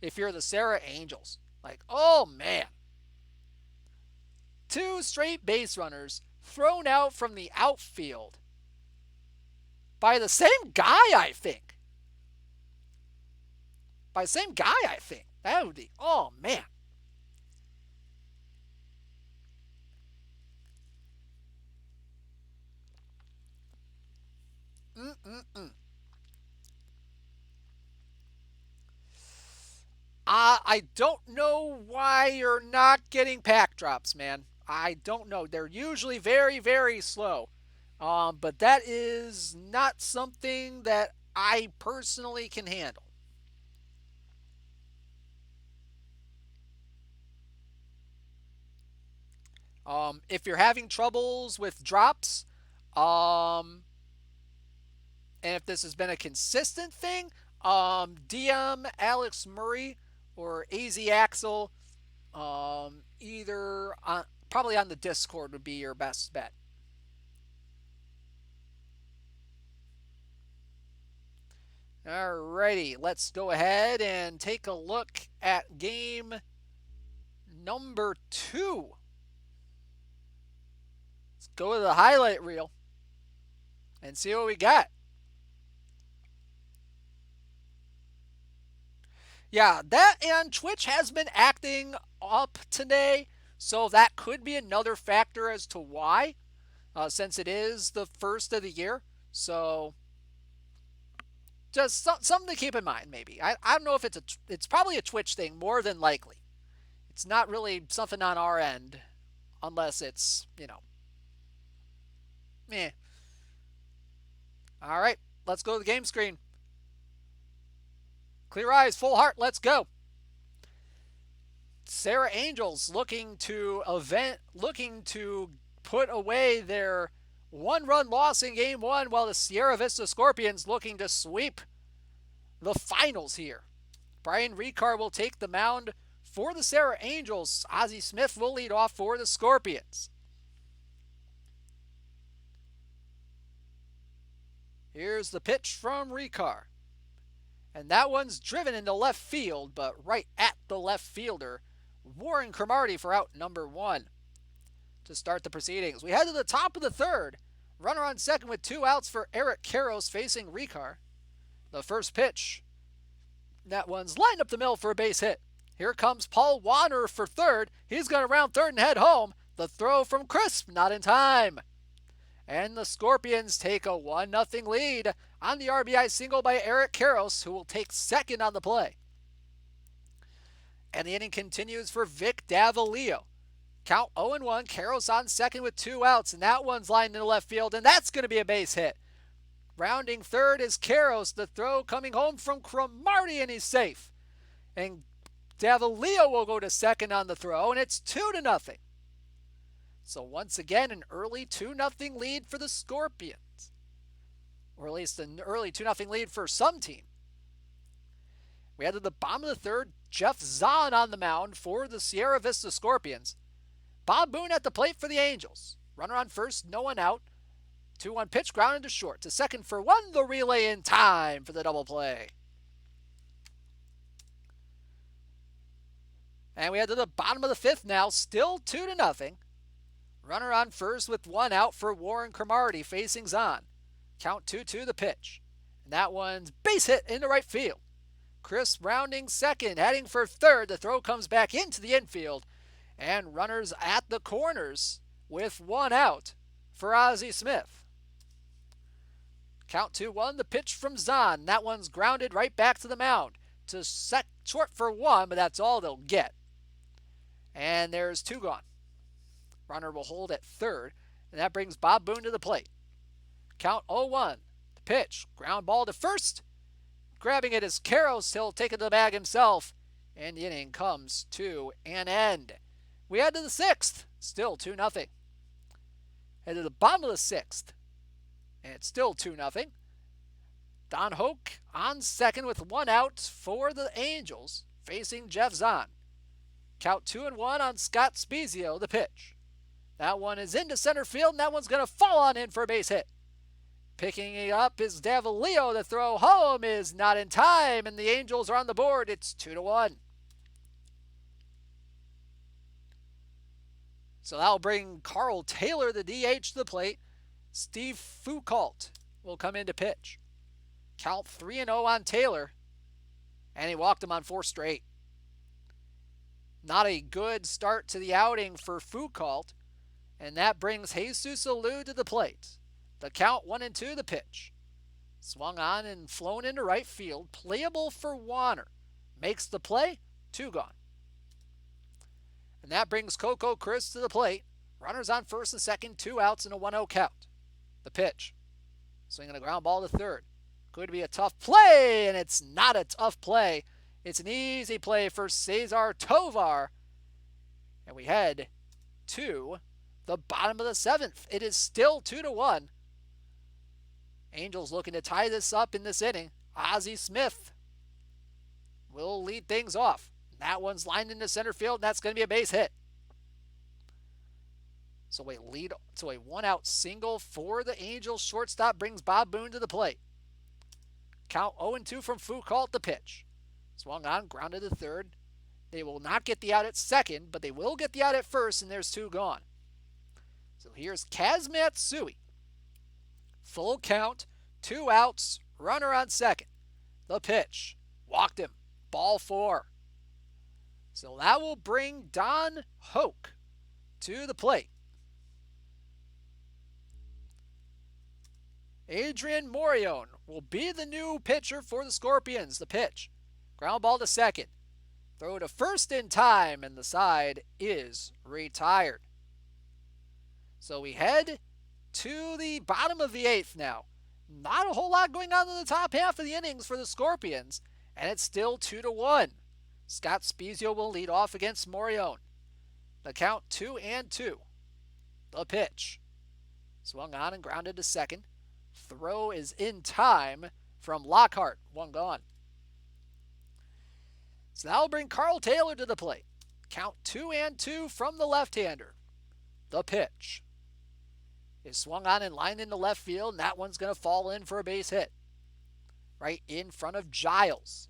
if you're the Sarah Angels. Like, oh man. 2 straight base runners thrown out from the outfield by the same guy, I think. By the same guy, I think. That would be, oh man. Mm-mm-mm. I don't know why you're not getting pack drops, man. I don't know. They're usually very, very slow. But that is not something that I personally can handle. If you're having troubles with drops, um, and if this has been a consistent thing, DM Alex Murray or AZ Axel, either on, probably on the Discord would be your best bet. Alrighty, let's go ahead and take a look at game number 2. Let's go to the highlight reel and see what we got. Yeah, that and Twitch has been acting up today, so that could be another factor as to why, since it is the first of the year. So just something to keep in mind, maybe. I don't know if it's probably a Twitch thing more than likely. It's not really something on our end, unless it's meh. All right, let's go to the game screen. Clear eyes, full heart, let's go. Sarah Angels looking to put away their 1-run loss in game 1, while the Sierra Vista Scorpions looking to sweep the finals here. Brian Ricard will take the mound for the Sarah Angels. Ozzie Smith will lead off for the Scorpions. Here's the pitch from Ricard. And that one's driven into left field, but right at the left fielder, Warren Cromartie, for out number 1. To start the proceedings, we head to the top of the 3rd. Runner on second with 2 outs for Eric Karros facing Ricard. The first pitch. That one's lined up the middle for a base hit. Here comes Paul Warner for 3rd. He's going to round 3rd and head home. The throw from Crisp, not in time. And the Scorpions take a 1-0 lead on the RBI single by Eric Karros, who will take second on the play. And the inning continues for Vic Davalillo. Count 0-1, Karros on second with 2 outs, and that one's lined into left field, and that's going to be a base hit. Rounding 3rd is Karros, the throw coming home from Cromartie, and he's safe. And Davalillo will go to second on the throw, and it's 2-0. So once again, an early 2-0 lead for the Scorpions. Or at least an early 2-0 lead for some team. We head to the bottom of the 3rd. Jeff Zahn on the mound for the Sierra Vista Scorpions. Baboon at the plate for the Angels. Runner on first, no one out. 2-1 pitch, grounded to short. To second for 1, the relay in time for the double play. And we head to the bottom of the fifth now, still 2-0. Runner on first with one out for Warren Cromartie facing Zahn. Count 2-2 the pitch. And that one's base hit into right field. Chris rounding second, heading for third. The throw comes back into the infield. And runners at the corners with one out for Ozzie Smith. Count 2-1, the pitch from Zahn. That one's grounded right back to the mound. To set short for one, but that's all they'll get. And there's two gone. Runner will hold at third, and that brings Baboon to the plate. Count 0-1. The pitch, ground ball to first. Grabbing it is Karros. He'll take it to the bag himself, and the inning comes to an end. We head to the sixth, still 2-0. Head to the bottom of the sixth, and it's still 2-0. Don Hoke on second with one out for the Angels, facing Jeff Zahn. Count 2-1 on Scott Spezio, the pitch. That one is into center field, and that one's going to fall on in for a base hit. Picking it up is Davalillo. The throw home is not in time, and the Angels are on the board. It's 2-1. So that'll bring Carl Taylor, the DH, to the plate. Steve Foucault will come in to pitch. Count 3-0 on Taylor, and he walked him on 4 straight. Not a good start to the outing for Foucault, and that brings Jesus Alou to the plate. The count 1-2 the pitch. Swung on and flown into right field. Playable for Warner. Makes the play. 2 gone. And that brings Coco Chris to the plate. Runners on first and second. 2 outs and a 1-0 count. The pitch. Swinging a ground ball to third. Could be a tough play, and it's not a tough play. It's an easy play for Cesar Tovar. And we head to the bottom of the seventh. It is still 2-1. Angels looking to tie this up in this inning. Ozzie Smith will lead things off. That one's lined into center field, and that's going to be a base hit. So a 1-out single for the Angels. Shortstop brings Baboon to the plate. Count 0-2 from Foucault, the pitch. Swung on, grounded to third. They will not get the out at second, but they will get the out at first, and there's 2 gone. So here's Kaz Matsui. Full count, 2 outs, runner on second. The pitch, walked him, ball 4. So that will bring Don Hoke to the plate. Adrian Morion will be the new pitcher for the Scorpions. The pitch, ground ball to second. Throw to first in time, and the side is retired. So we head to the bottom of the 8th now. Not a whole lot going on in the top half of the innings for the Scorpions, and it's still 2-1. Scott Spezio will lead off against Morion. The count 2-2. The pitch. Swung on and grounded to second. Throw is in time from Lockhart. 1 gone. So that'll bring Carl Taylor to the plate. Count 2-2 from the left-hander. The pitch is swung on and lined into left field, and that one's going to fall in for a base hit. Right in front of Giles.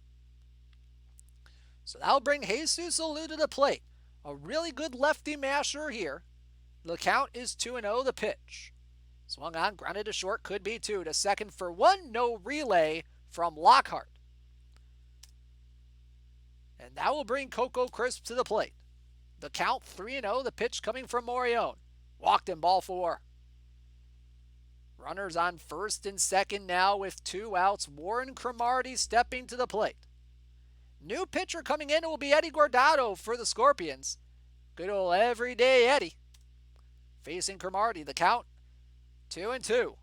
So that'll bring Jesus Alou to the plate. A really good lefty masher here. The count is 2-0 the pitch. Swung on, grounded to short, could be 2. To second for 1, no relay from Lockhart. And that will bring Coco Crisp to the plate. The count 3-0, the pitch coming from Morion. Walked him, ball 4. Runners on first and second now with 2 outs. Warren Cromartie stepping to the plate. New pitcher coming in will be Eddie Guardado for the Scorpions. Good old everyday Eddie. Facing Cromartie, the count 2-2.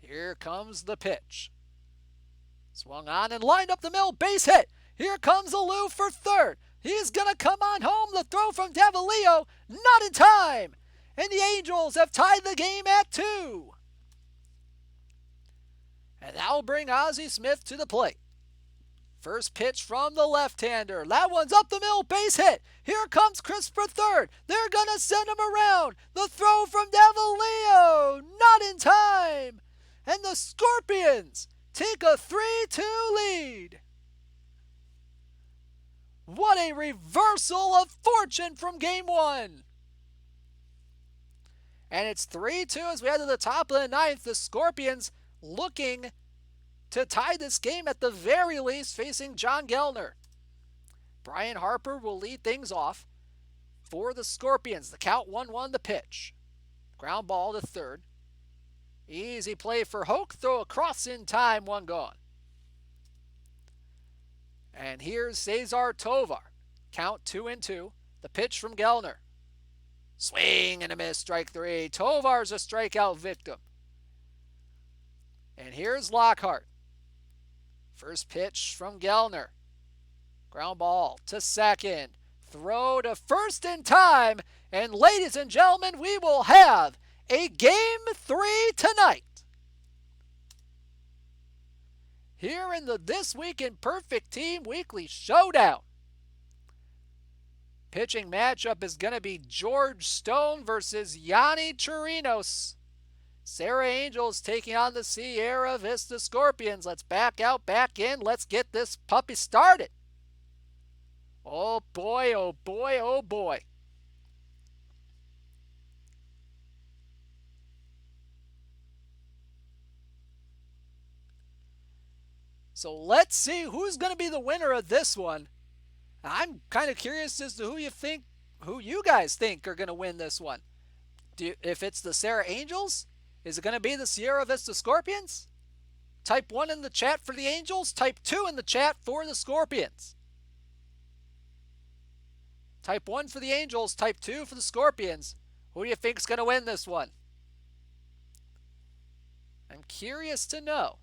Here comes the pitch. Swung on and lined up the middle, base hit. Here comes Alou for third. He's going to come on home. The throw from Davalillo, not in time. And the Angels have tied the game at 2. And that will bring Ozzie Smith to the plate. First pitch from the left-hander. That one's up the middle, base hit. Here comes Chris for third. They're going to send him around. The throw from Davalillo, not in time. And the Scorpions take a 3-2 lead. What a reversal of fortune from game one. And it's 3-2 as we head to the top of the ninth. The Scorpions looking to tie this game at the very least, facing John Gellner. Brian Harper will lead things off for the Scorpions. The count 1-1 the pitch. Ground ball to third. Easy play for Hoke. Throw across in time. One gone. And here's Cesar Tovar. Count 2-2. The pitch from Gellner. Swing and a miss. Strike three. Tovar's a strikeout victim. And here's Lockhart. First pitch from Gellner. Ground ball to second. Throw to first in time. And ladies and gentlemen, we will have a Game 3 tonight. Here in the This Week in Perfect Team Weekly Showdown. Pitching matchup is going to be George Stone versus Yonny Chirinos. Sarah Angels taking on the Sierra Vista Scorpions. Let's back out, back in. Let's get this puppy started. Oh boy, oh boy, oh boy. So let's see who's going to be the winner of this one. I'm kind of curious as to who you guys think are going to win this one. If it's the Sarah Angels, is it going to be the Sierra Vista Scorpions? Type 1 in the chat for the Angels. Type 2 in the chat for the Scorpions. Type 1 for the Angels. Type 2 for the Scorpions. Who do you think is going to win this one? I'm curious to know.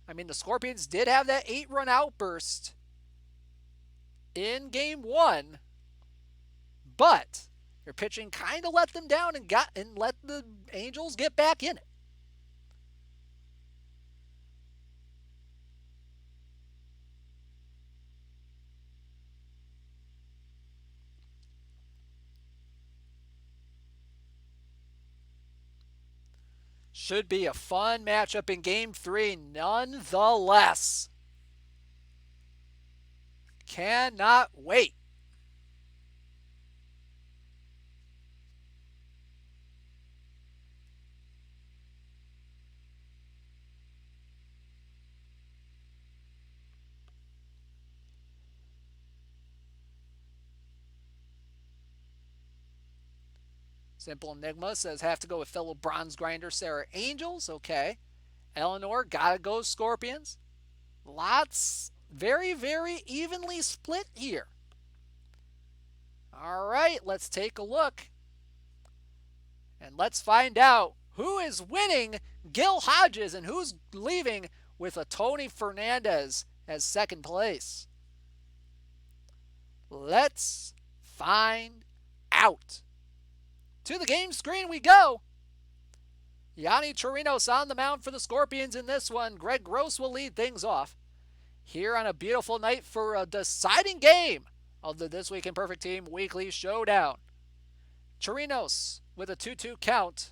I mean, the Scorpions did have that 8-run outburst in game one, but their pitching kind of let them down and let the Angels get back in it. Should be a fun matchup in game 3 nonetheless. Cannot wait. Simple Enigma says have to go with fellow bronze grinder Sarah Angels. Okay. Eleanor, gotta go Scorpions. Lots, very, very evenly split here. All right, let's take a look. And let's find out who is winning Gil Hodges and who's leaving with a Tony Fernandez as second place. Let's find out. To the game screen we go. Yonny Chirinos on the mound for the Scorpions in this one. Greg Gross will lead things off. Here on a beautiful night for a deciding game of the This Week in Perfect Team Weekly Showdown. Chirinos with a 2-2 count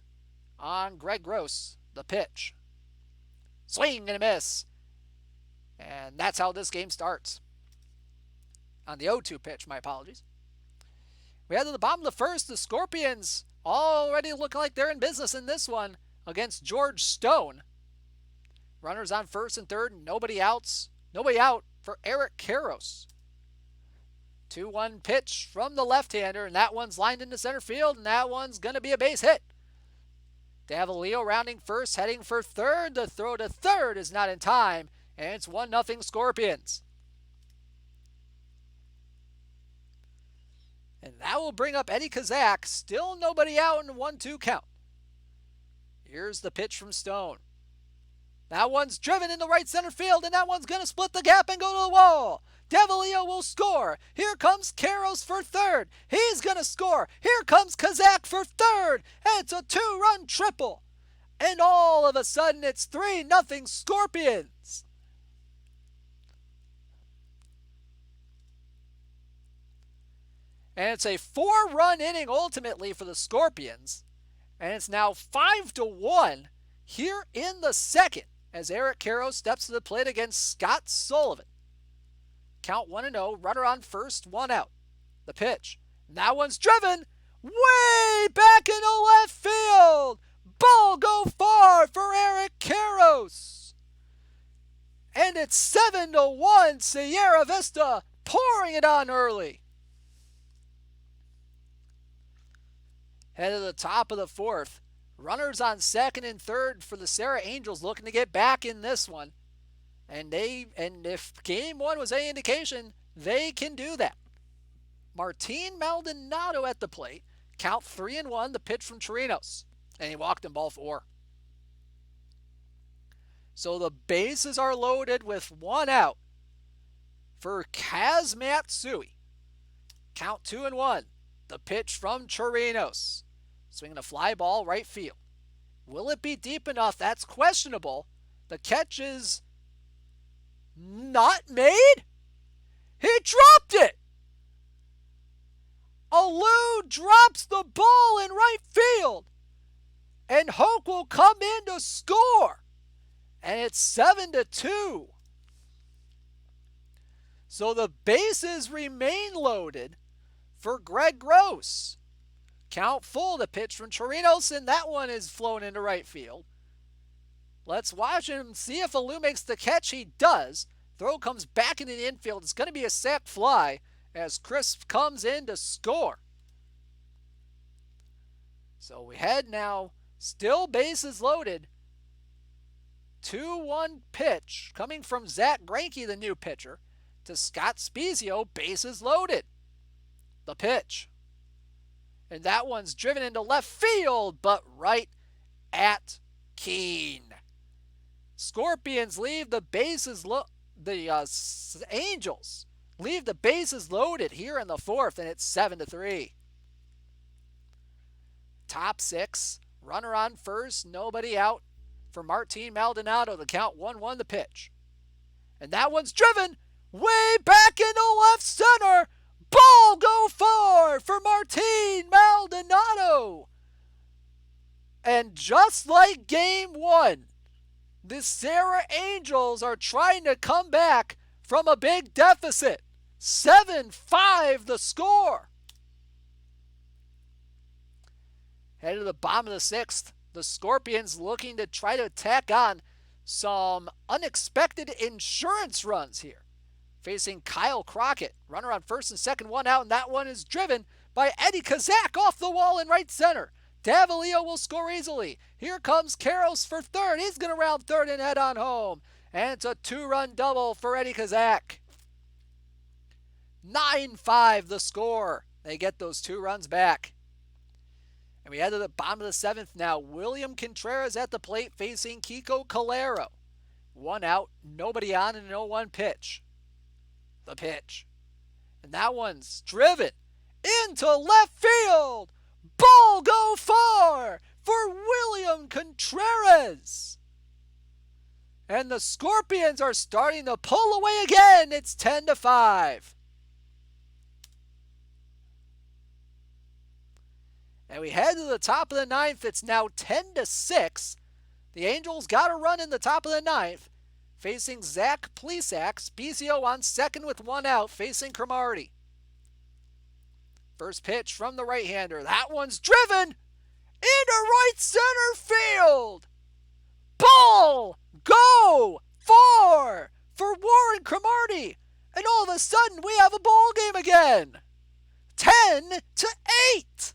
on Greg Gross. The pitch. Swing and a miss. And that's how this game starts. On the 0-2 pitch, my apologies. We head to the bottom of the first. The Scorpions already looking like they're in business in this one against George Stone. Runners on first and third. Nobody out for Eric Karros. 2-1 pitch from the left-hander, and that one's lined into center field, and that one's going to be a base hit. Davalillo rounding first, heading for third. The throw to third is not in time, and it's 1-0 Scorpions. And that will bring up Eddie Kazak. Still nobody out in a 1-2 count. Here's the pitch from Stone. That one's driven into right center field, and that one's going to split the gap and go to the wall. Davalillo will score. Here comes Karros for third. He's going to score. Here comes Kazak for third. And it's a 2-run triple. And all of a sudden, it's 3-0 Scorpions. And it's a 4-run inning ultimately for the Scorpions. And it's now 5-1 here in the second as Eric Karros steps to the plate against Scott Sullivan. Count 1-0. Runner on first, 1 out. The pitch. And that one's driven way back into left field. Ball go far for Eric Karros. And it's 7-1. Sierra Vista pouring it on early. Head of the top of the fourth. Runners on second and third for the Serra Angels, looking to get back in this one. And if game one was any indication, they can do that. Martin Maldonado at the plate. Count 3-1, the pitch from Chirinos. And he walked in ball 4. So the bases are loaded with 1 out for Kaz Matsui. Count 2-1, the pitch from Chirinos. Swinging a fly ball right field. Will it be deep enough? That's questionable. The catch is not made. He dropped it. Alou drops the ball in right field. And Hoke will come in to score. And it's 7-2. So the bases remain loaded for Greg Gross. Count full, the pitch from Chirinos, and that one is flown into right field. Let's watch him see if Alou makes the catch. He does. Throw comes back into the infield. It's going to be a sac fly as Chris comes in to score. So we head now, still bases loaded. 2-1 pitch coming from Zach Greinke, the new pitcher, to Scott Spezio, bases loaded. The pitch. And that one's driven into left field, but right at Keene. Scorpions leave the bases Angels leave the bases loaded here in the fourth, and it's 7-3. Top 6, runner on first, nobody out for Martin Maldonado. The count 1-1, the pitch. And that one's driven way back into left center. Ball go far for Martin Maldonado. And just like game one, the Serra Angels are trying to come back from a big deficit. 7-5 the score. Head to the bottom of the sixth. The Scorpions looking to try to tack on some unexpected insurance runs here. Facing Kyle Crockett. Runner on first and second, 1 out, and that one is driven by Eddie Kazak off the wall in right center. Davalillo will score easily. Here comes Karros for third. He's going to round third and head on home. And it's a 2-run double for Eddie Kazak. 9-5 the score. They get those 2 runs back. And we head to the bottom of the seventh now. William Contreras at the plate facing Kiko Calero. 1 out, nobody on, and an 0-1 pitch. The pitch. And that one's driven into left field. Ball go far for William Contreras. And the Scorpions are starting to pull away again. It's 10-5. And we head to the top of the ninth. It's now 10-6. The Angels got a run in the top of the ninth. Facing Zach Plesac. Spezio on second with 1 out, facing Cromartie. First pitch from the right-hander. That one's driven into right center field. Ball go far for Warren Cromartie. And all of a sudden, we have a ball game again. 10-8.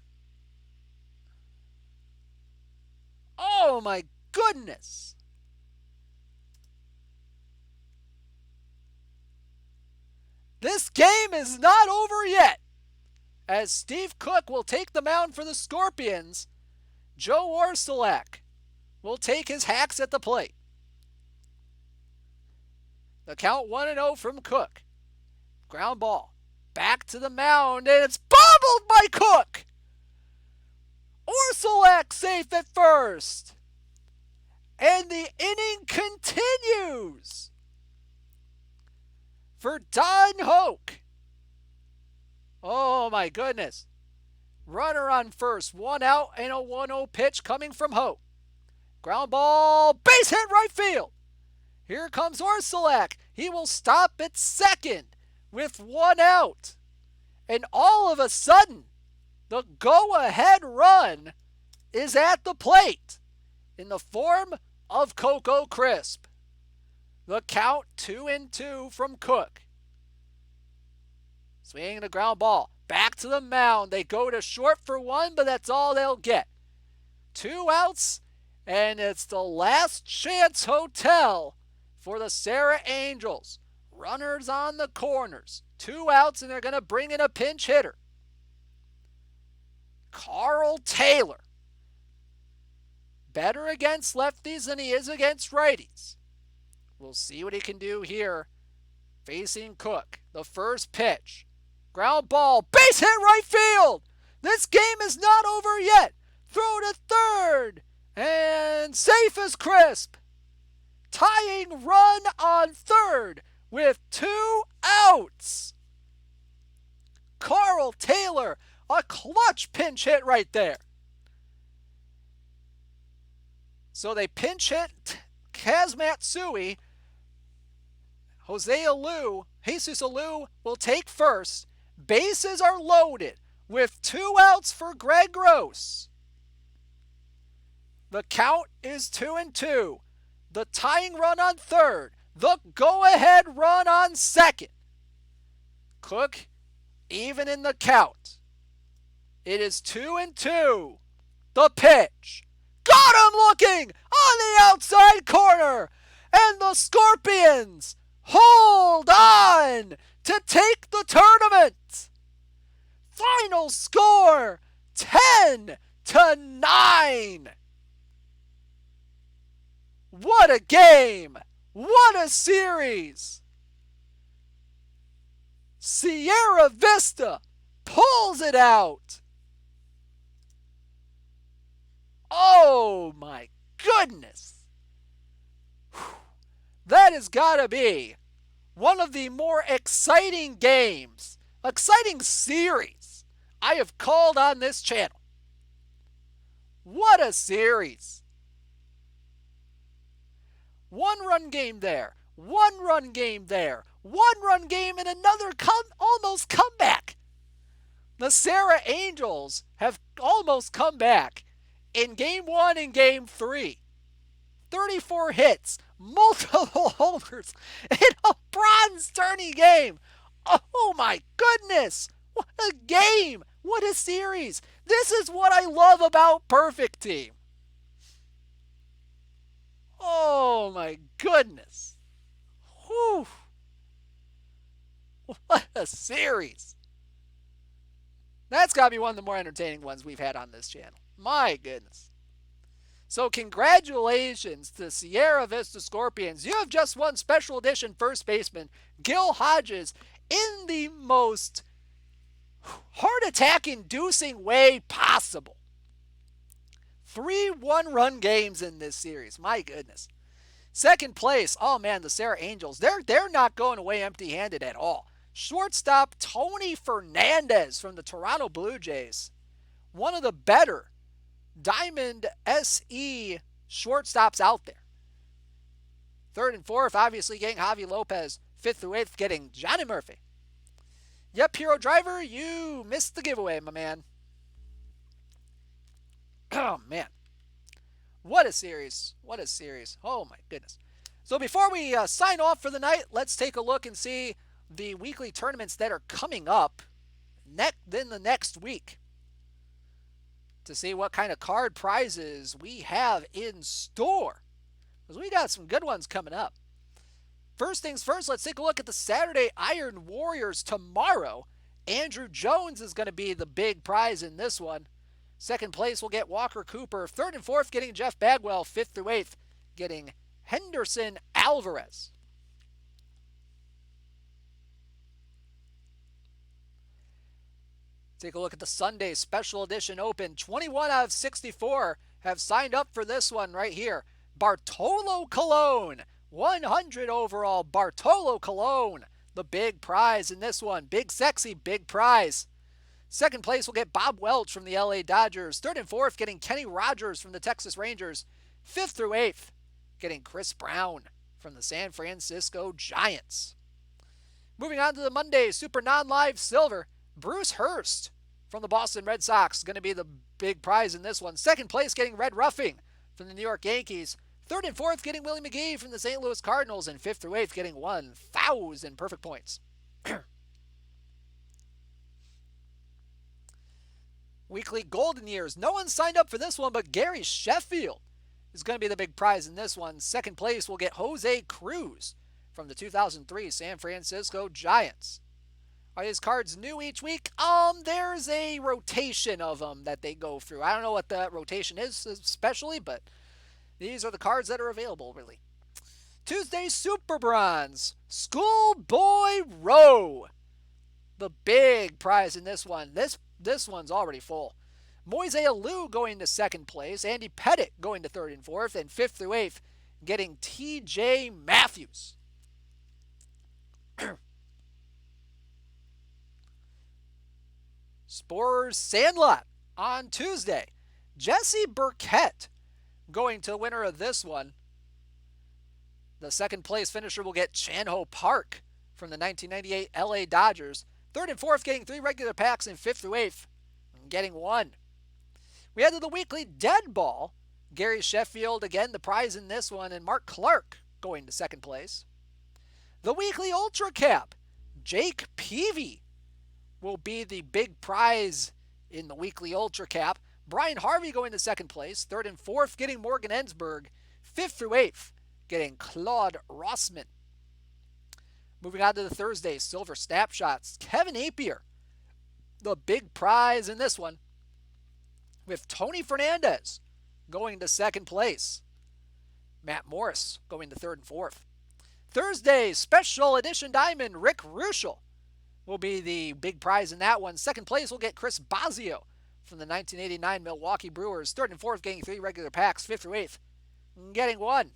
Oh, my goodness. This game is not over yet, as Steve Cook will take the mound for the Scorpions. Joe Orsulak will take his hacks at the plate. The count 1-0 from Cook. Ground ball. Back to the mound, and it's bobbled by Cook. Orsulak safe at first. And the inning continues for Don Hoke. Oh my goodness. Runner on first, 1 out, and a 1-0 pitch coming from Hoke. Ground ball, base hit right field. Here comes Orsulak. He will stop at second. with 1 out. And all of a sudden, the go-ahead run is at the plate in the form of Coco Crisp. The count 2-2 from Cook. Swinging the ground ball. Back to the mound. They go to short for 1, but that's all they'll get. 2 outs, and it's the last chance hotel for the Sarah Angels. Runners on the corners. 2 outs, and they're going to bring in a pinch hitter. Carl Taylor. Better against lefties than he is against righties. We'll see what he can do here facing Cook. The first pitch. Ground ball. Base hit right field. This game is not over yet. Throw to third. And safe as Crisp. Tying run on third with 2 outs. Carl Taylor, a clutch pinch hit right there. So they pinch hit Kaz Matsui. Jesus Alou will take first. Bases are loaded with 2 outs for Greg Gross. The count is 2-2. The tying run on third. The go-ahead run on second. Cook even in the count. It is 2-2. The pitch. Got him looking on the outside corner. And the Scorpions hold on to take the tournament. Final score 10-9. What a game. What a series. Sierra Vista pulls it out. Oh my goodness. That has got to be one of the more exciting games, exciting series I have called on this channel. What a series. 1-run game there, 1-run game there, 1-run game and another almost comeback. The Sarah Angels have almost come back in Game 1 and Game 3. 34 hits, multiple homers in a bronze tourney game. Oh my goodness. What a game. What a series. This is what I love about Perfect Team. Oh my goodness. Whew. What a series. That's got to be one of the more entertaining ones we've had on this channel. My goodness. So congratulations to Sierra Vista Scorpions. You have just won Special Edition first baseman Gil Hodges in the most heart attack inducing way possible. 3 1-run games in this series. My goodness. Second place, oh man, the Sarah Angels. They're not going away empty-handed at all. Shortstop Tony Fernandez from the Toronto Blue Jays. One of the better Diamond SE shortstops out there. Third and fourth, obviously getting Javi Lopez. 5th through 8th, getting Johnny Murphy. Yep, Hero Driver, you missed the giveaway, my man. Oh, man. What a series. What a series. Oh, my goodness. So before we sign off for the night, let's take a look and see the weekly tournaments that are coming up in the next week, to see what kind of card prizes we have in store, because we got some good ones coming up. First things first, let's take a look at the Saturday Iron Warriors tomorrow. Andrew Jones is going to be the big prize in this one. Second place will get Walker Cooper. Third and fourth getting Jeff Bagwell. 5th through 8th getting Henderson Alvarez. Take a look at the Sunday Special Edition Open. 21 out of 64 have signed up for this one right here. Bartolo Colon, 100 overall. Bartolo Colon, the big prize in this one. Big, sexy, big prize. Second place will get Bob Welch from the LA Dodgers. Third and fourth getting Kenny Rogers from the Texas Rangers. 5th through 8th getting Chris Brown from the San Francisco Giants. Moving on to the Monday Super Non-Live Silver, Bruce Hurst from the Boston Red Sox going to be the big prize in this one. Second place getting Red Ruffing from the New York Yankees. Third and fourth getting Willie McGee from the St. Louis Cardinals. And fifth through eighth getting 1,000 perfect points. Weekly Golden Years. No one signed up for this one, but Gary Sheffield is going to be the big prize in this one. Second place will get Jose Cruz from the 2003 San Francisco Giants. Are these cards new each week? There's a rotation of them that they go through. I don't know what the rotation is especially, but these are the cards that are available, really. Tuesday Super Bronze, Schoolboy Row. The big prize in this one. This one's already full. Moise Alou going to second place. Andy Pettit going to third and fourth. And fifth through eighth getting TJ Matthews. Spurs Sandlot on Tuesday. Jesse Burkett going to the winner of this one. The second place finisher will get Chan-Ho Park from the 1998 LA Dodgers. Third and fourth getting 3 regular packs, and fifth through eighth getting 1. We head to the weekly Dead Ball. Gary Sheffield again the prize in this one, and Mark Clark going to second place. The weekly Ultra Cap. Jake Peavy will be the big prize in the weekly Ultra Cap. Brian Harvey going to second place. Third and fourth getting Morgan Ensberg. Fifth through eighth getting Claude Rossman. Moving on to the Thursday Silver Snapshots. Kevin Apier, the big prize in this one, with Tony Fernandez going to second place. Matt Morris going to third and fourth. Thursday Special Edition Diamond, Rick Ruschel will be the big prize in that one. Second place will get Chris Bosio from the 1989 Milwaukee Brewers. Third and fourth getting 3 regular packs. Fifth through eighth getting 1.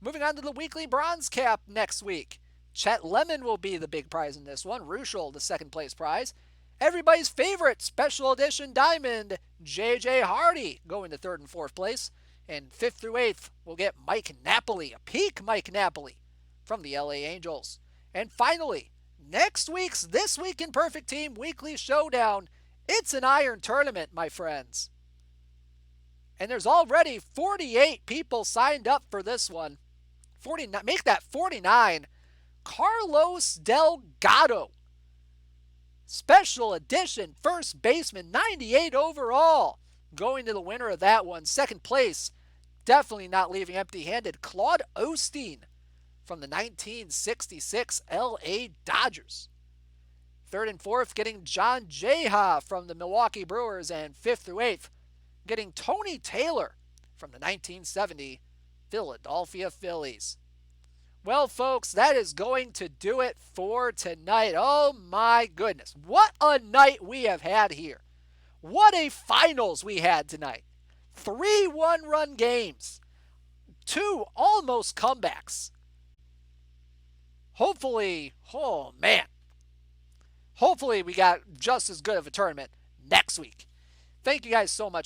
Moving on to the weekly Bronze Cap next week. Chet Lemon will be the big prize in this one. Ruschel, the second place prize. Everybody's favorite Special Edition Diamond, J.J. Hardy, going to third and fourth place. And fifth through eighth will get Mike Napoli, a peak Mike Napoli from the LA Angels. And finally, next week's This Week in Perfect Team Weekly Showdown. It's an iron tournament, my friends. And there's already 48 people signed up for this one. 49, make that 49. Carlos Delgado, Special Edition first baseman, 98 overall, going to the winner of that one. Second place, definitely not leaving empty-handed, Claude Osteen from the 1966 LA Dodgers. Third and fourth getting John Jeha from the Milwaukee Brewers, and fifth through eighth getting Tony Taylor from the 1970 Philadelphia Phillies. Well, folks, that is going to do it for tonight. Oh, my goodness. What a night we have had here. What a finals we had tonight. 3 one-run games. 2 almost comebacks. Hopefully, oh, man. Hopefully we got just as good of a tournament next week. Thank you guys so much for